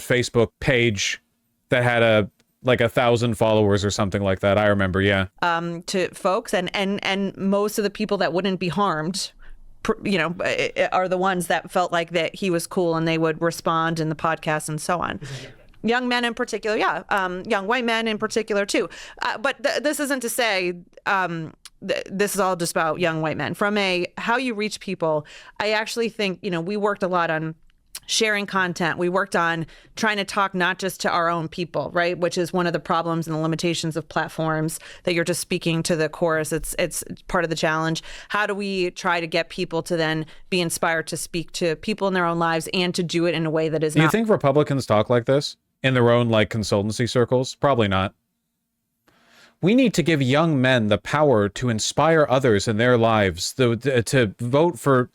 Facebook page that had 1,000 followers or something like that. I remember, yeah. To folks and most of the people that wouldn't be harmed, are the ones that felt like that he was cool and they would respond in the podcast and so on. Young men in particular, yeah. Young white men in particular too. But this isn't to say this is all just about young white men. From how you reach people, I actually think, we worked a lot on sharing content. We worked on trying to talk not just to our own people, right? Which is one of the problems and the limitations of platforms, that you're just speaking to the chorus. It's part of the challenge. How do we try to get people to then be inspired to speak to people in their own lives and to do it in a way that is not... You think Republicans talk like this in their own like consultancy circles? Probably not. We need to give young men the power to inspire others in their lives, to vote for...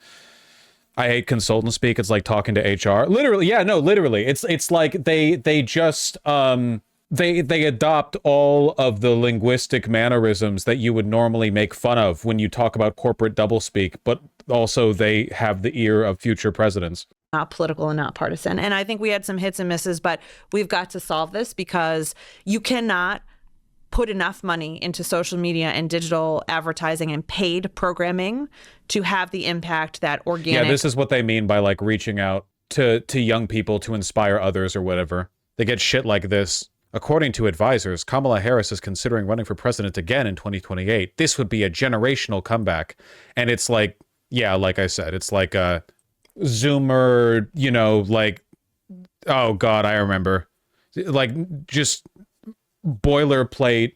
I hate consultant speak. It's like talking to HR. Literally, yeah, no, literally. It's like they just they adopt all of the linguistic mannerisms that you would normally make fun of when you talk about corporate doublespeak, but also they have the ear of future presidents. Not political and not partisan. And I think we had some hits and misses, but we've got to solve this, because you cannot put enough money into social media and digital advertising and paid programming to have the impact that organic... Yeah, this is what they mean by like reaching out to young people to inspire others or whatever. They get shit like this. According to advisors, Kamala Harris is considering running for president again in 2028. This would be a generational comeback. And it's like, yeah, like I said, it's like a Zoomer, you know, like, oh God, I remember. Like just boilerplate,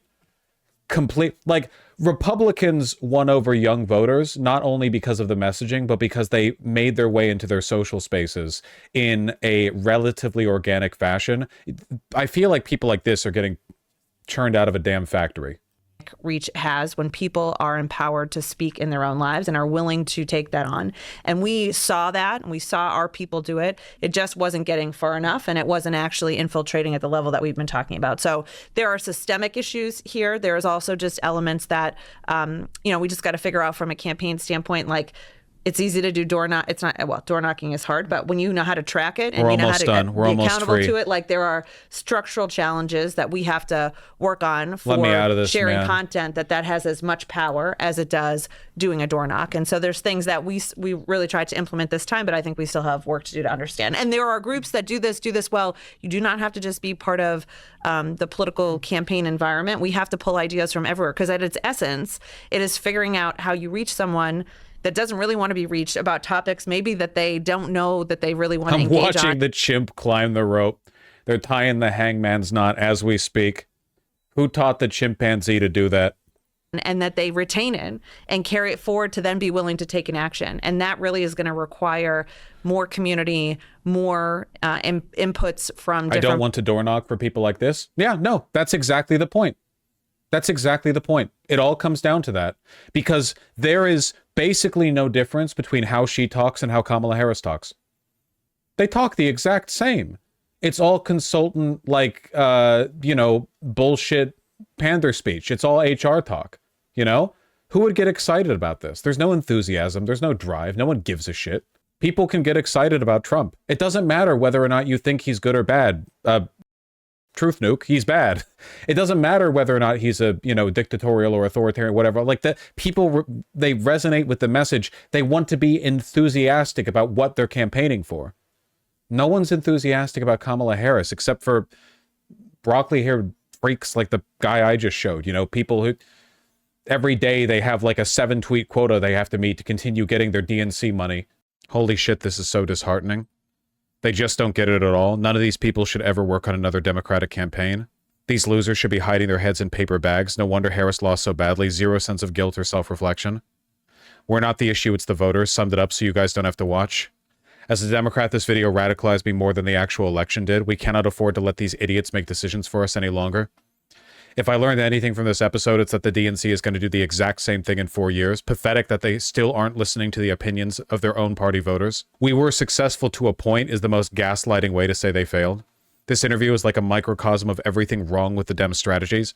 complete, like Republicans won over young voters, not only because of the messaging, but because they made their way into their social spaces in a relatively organic fashion. I feel like people like this are getting churned out of a damn factory. Reach has when people are empowered to speak in their own lives and are willing to take that on. And we saw that, and we saw our people do it. It just wasn't getting far enough, and it wasn't actually infiltrating at the level that we've been talking about. So there are systemic issues here. There is also just elements that, we just got to figure out from a campaign standpoint, like, it's easy to do door knock. It's not, well, door knocking is hard, but when you know how to track it and you know how to be accountable to it, like there are structural challenges that we have to work on for sharing content that has as much power as it does doing a door knock. And so there's things that we really tried to implement this time, but I think we still have work to do to understand. And there are groups that do this well. You do not have to just be part of the political campaign environment. We have to pull ideas from everywhere, because at its essence, it is figuring out how you reach someone that doesn't really want to be reached about topics maybe that they don't know that they really want to engage on. I'm watching the chimp climb the rope. They're tying the hangman's knot as we speak. Who taught the chimpanzee to do that? And that they retain it and carry it forward to then be willing to take an action. And that really is going to require more community, more inputs from different... I don't want to door knock for people like this. Yeah, no, that's exactly the point. That's exactly the point. It all comes down to that, because there is basically no difference between how she talks and how Kamala Harris talks. They talk the exact same. It's all consultant, like, bullshit pander speech. It's all HR talk, you know? Who would get excited about this? There's no enthusiasm. There's no drive. No one gives a shit. People can get excited about Trump. It doesn't matter whether or not you think he's good or bad. Truth nuke, he's bad. It doesn't matter whether or not he's a, dictatorial or authoritarian, whatever. Like that, people, they resonate with the message. They want to be enthusiastic about what they're campaigning for. No one's enthusiastic about Kamala Harris except for broccoli-haired freaks like the guy I just showed. People who every day they have like a 7-tweet quota they have to meet to continue getting their DNC money. Holy shit, this is so disheartening. They just don't get it at all. None of these people should ever work on another Democratic campaign. These losers should be hiding their heads in paper bags. No wonder Harris lost so badly. Zero sense of guilt or self-reflection. We're not the issue, it's the voters. Summed it up so you guys don't have to watch. As a Democrat, this video radicalized me more than the actual election did. We cannot afford to let these idiots make decisions for us any longer. If I learned anything from this episode, it's that the DNC is going to do the exact same thing in 4 years. Pathetic that they still aren't listening to the opinions of their own party voters. We were successful to a point is the most gaslighting way to say they failed. This interview is like a microcosm of everything wrong with the Dem strategies.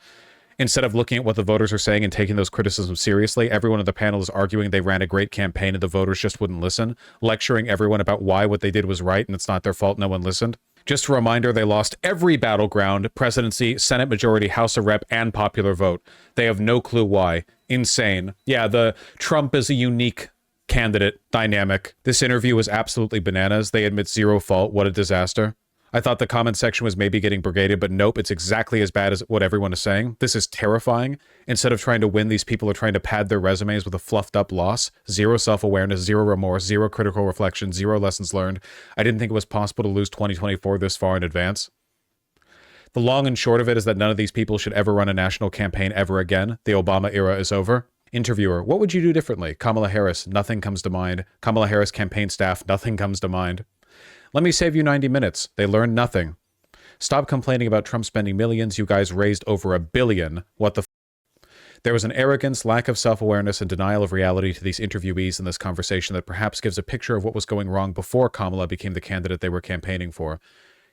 Instead of looking at what the voters are saying and taking those criticisms seriously, everyone on the panel is arguing they ran a great campaign and the voters just wouldn't listen, lecturing everyone about why what they did was right and it's not their fault no one listened. Just a reminder, they lost every battleground, presidency, Senate majority, House of Rep, and popular vote. They have no clue why. Insane. Yeah, the Trump is a unique candidate dynamic. This interview was absolutely bananas. They admit zero fault. What a disaster. I thought the comment section was maybe getting brigaded, but nope, it's exactly as bad as what everyone is saying. This is terrifying. Instead of trying to win, these people are trying to pad their resumes with a fluffed up loss. Zero self-awareness, zero remorse, zero critical reflection, zero lessons learned. I didn't think it was possible to lose 2024 this far in advance. The long and short of it is that none of these people should ever run a national campaign ever again. The Obama era is over. Interviewer, what would you do differently? Kamala Harris, nothing comes to mind. Kamala Harris campaign staff, nothing comes to mind. Let me save you 90 minutes. They learned nothing. Stop complaining about Trump spending millions. You guys raised over $1 billion. What the f? There was an arrogance, lack of self-awareness, and denial of reality to these interviewees in this conversation that perhaps gives a picture of what was going wrong before Kamala became the candidate they were campaigning for.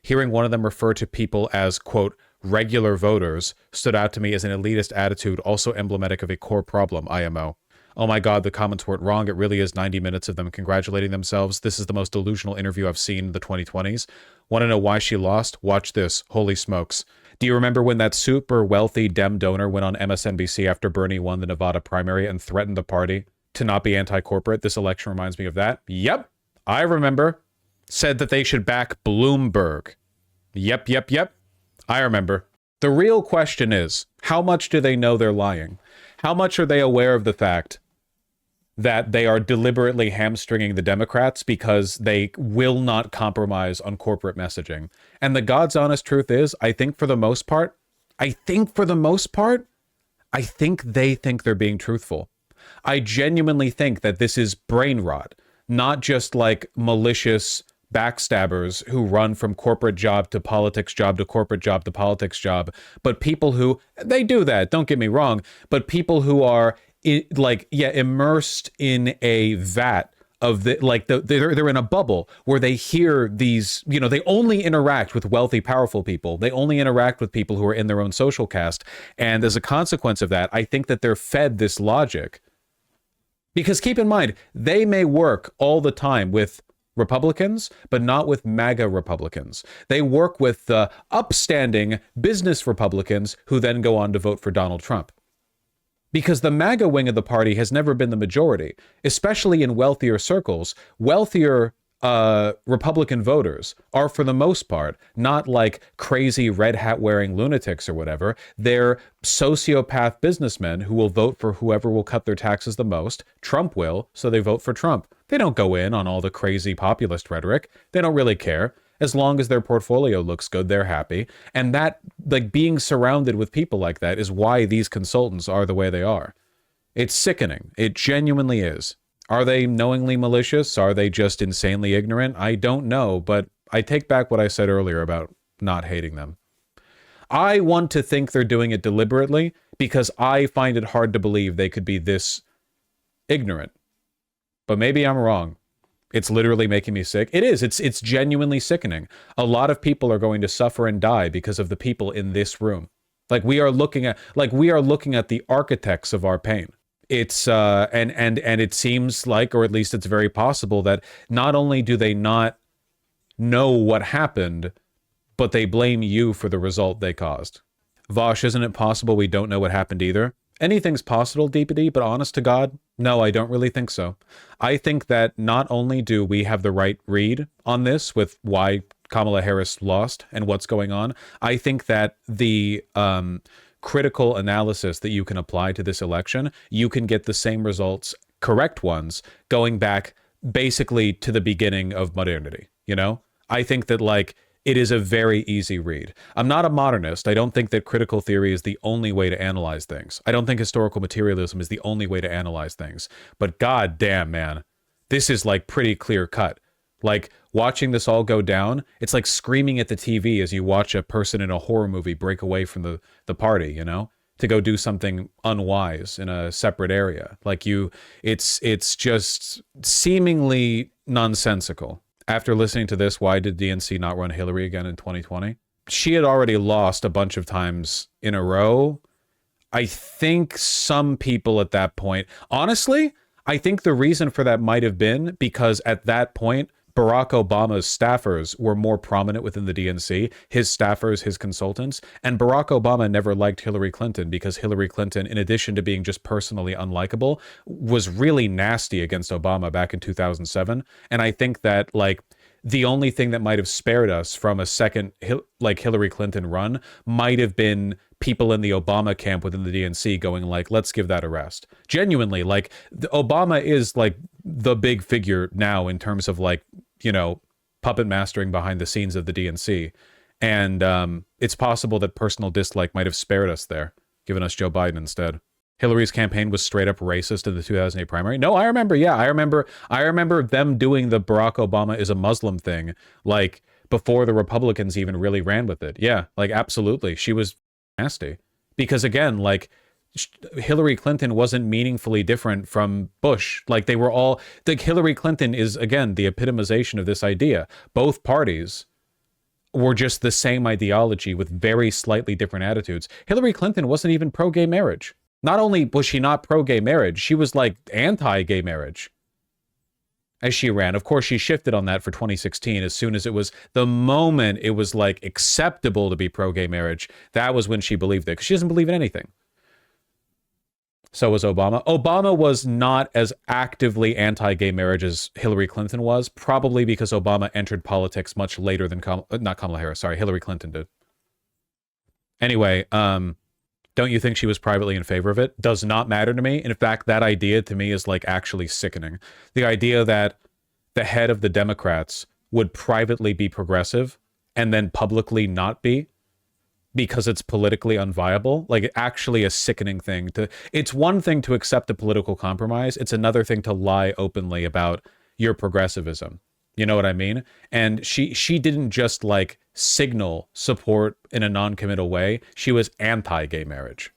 Hearing one of them refer to people as, quote, regular voters stood out to me as an elitist attitude, also emblematic of a core problem, IMO. Oh my God, the comments weren't wrong. It really is 90 minutes of them congratulating themselves. This is the most delusional interview I've seen in the 2020s. Want to know why she lost? Watch this. Holy smokes. Do you remember when that super wealthy Dem donor went on MSNBC after Bernie won the Nevada primary and threatened the party to not be anti-corporate? This election reminds me of that. Yep, I remember. Said that they should back Bloomberg. Yep. I remember. The real question is, how much do they know they're lying? How much are they aware of the fact that they are deliberately hamstringing the Democrats because they will not compromise on corporate messaging? And the God's honest truth is, I think for the most part, I think they think they're being truthful. I genuinely think that this is brain rot, not just like malicious backstabbers who run from corporate job to politics job to corporate job to politics job, but people who, they do that, don't get me wrong, but people who are immersed in a vat of they're in a bubble where they hear these, they only interact with wealthy, powerful people. They only interact with people who are in their own social caste. And as a consequence of that, I think that they're fed this logic. Because keep in mind, they may work all the time with Republicans, but not with MAGA Republicans. They work with the upstanding business Republicans who then go on to vote for Donald Trump. Because the MAGA wing of the party has never been the majority, especially in wealthier circles. Wealthier Republican voters are, for the most part, not like crazy red hat wearing lunatics or whatever. They're sociopath businessmen who will vote for whoever will cut their taxes the most. Trump will, so they vote for Trump. They don't go in on all the crazy populist rhetoric. They don't really care. As long as their portfolio looks good, they're happy. And that, like, being surrounded with people like that is why these consultants are the way they are. It's sickening. It genuinely is. Are they knowingly malicious? Are they just insanely ignorant? I don't know, but I take back what I said earlier about not hating them. I want to think they're doing it deliberately because I find it hard to believe they could be this ignorant. But maybe I'm wrong. It's literally making me sick. It is. It's genuinely sickening. A lot of people are going to suffer and die because of the people in this room. We are looking at the architects of our pain. It's and it seems like, or at least it's very possible, that not only do they not know what happened, but they blame you for the result they caused. Vosh, isn't it possible we don't know what happened either? Anything's possible, Deepity, but honest to God, no, I don't really think so. I think that not only do we have the right read on this with why Kamala Harris lost and what's going on, I think that the critical analysis that you can apply to this election, you can get the same results, correct ones, going back basically to the beginning of modernity, I think that, it is a very easy read. I'm not a modernist. I don't think that critical theory is the only way to analyze things. I don't think historical materialism is the only way to analyze things. But god damn, man, this is pretty clear cut. Watching this all go down, it's like screaming at the TV as you watch a person in a horror movie break away from the party, to go do something unwise in a separate area. It's just seemingly nonsensical. After listening to this, why did DNC not run Hillary again in 2020? She had already lost a bunch of times in a row. I think some people at that point, honestly, I think the reason for that might have been because at that point, Barack Obama's staffers were more prominent within the DNC, his staffers, his consultants, and Barack Obama never liked Hillary Clinton because Hillary Clinton, in addition to being just personally unlikable, was really nasty against Obama back in 2007. And I think that the only thing that might have spared us from a second like Hillary Clinton run might have been people in the Obama camp within the DNC going like, let's give that a rest. Genuinely, like Obama is like the big figure now in terms of like, you know, puppet mastering behind the scenes of the DNC. And it's possible that personal dislike might have spared us there, given us Joe Biden instead. Hillary's campaign was straight up racist in the 2008 primary. No, I remember. Yeah, I remember them doing the Barack Obama is a Muslim thing, like before the Republicans even really ran with it. Yeah, like absolutely. She was nasty because again, like Hillary Clinton wasn't meaningfully different from Bush. Like they were all, like Hillary Clinton is again, the epitomization of this idea. Both parties were just the same ideology with very slightly different attitudes. Hillary Clinton wasn't even pro-gay marriage. Not only was she not pro-gay marriage, she was like anti-gay marriage as she ran. Of course, she shifted on that for 2016. As soon as it was the moment it was like acceptable to be pro-gay marriage, that was when she believed it, because she doesn't believe in anything. So was Obama. Obama was not as actively anti-gay marriage as Hillary Clinton was, probably because Obama entered politics much later than Hillary Clinton did. Anyway, don't you think she was privately in favor of it? Does not matter to me. In fact, that idea to me is like actually sickening. The idea that the head of the Democrats would privately be progressive and then publicly not be because it's politically unviable, like actually a sickening thing. It's one thing to accept a political compromise. It's another thing to lie openly about your progressivism. You know what I mean? And she didn't just like signal support in a non-committal way. She was anti-gay marriage.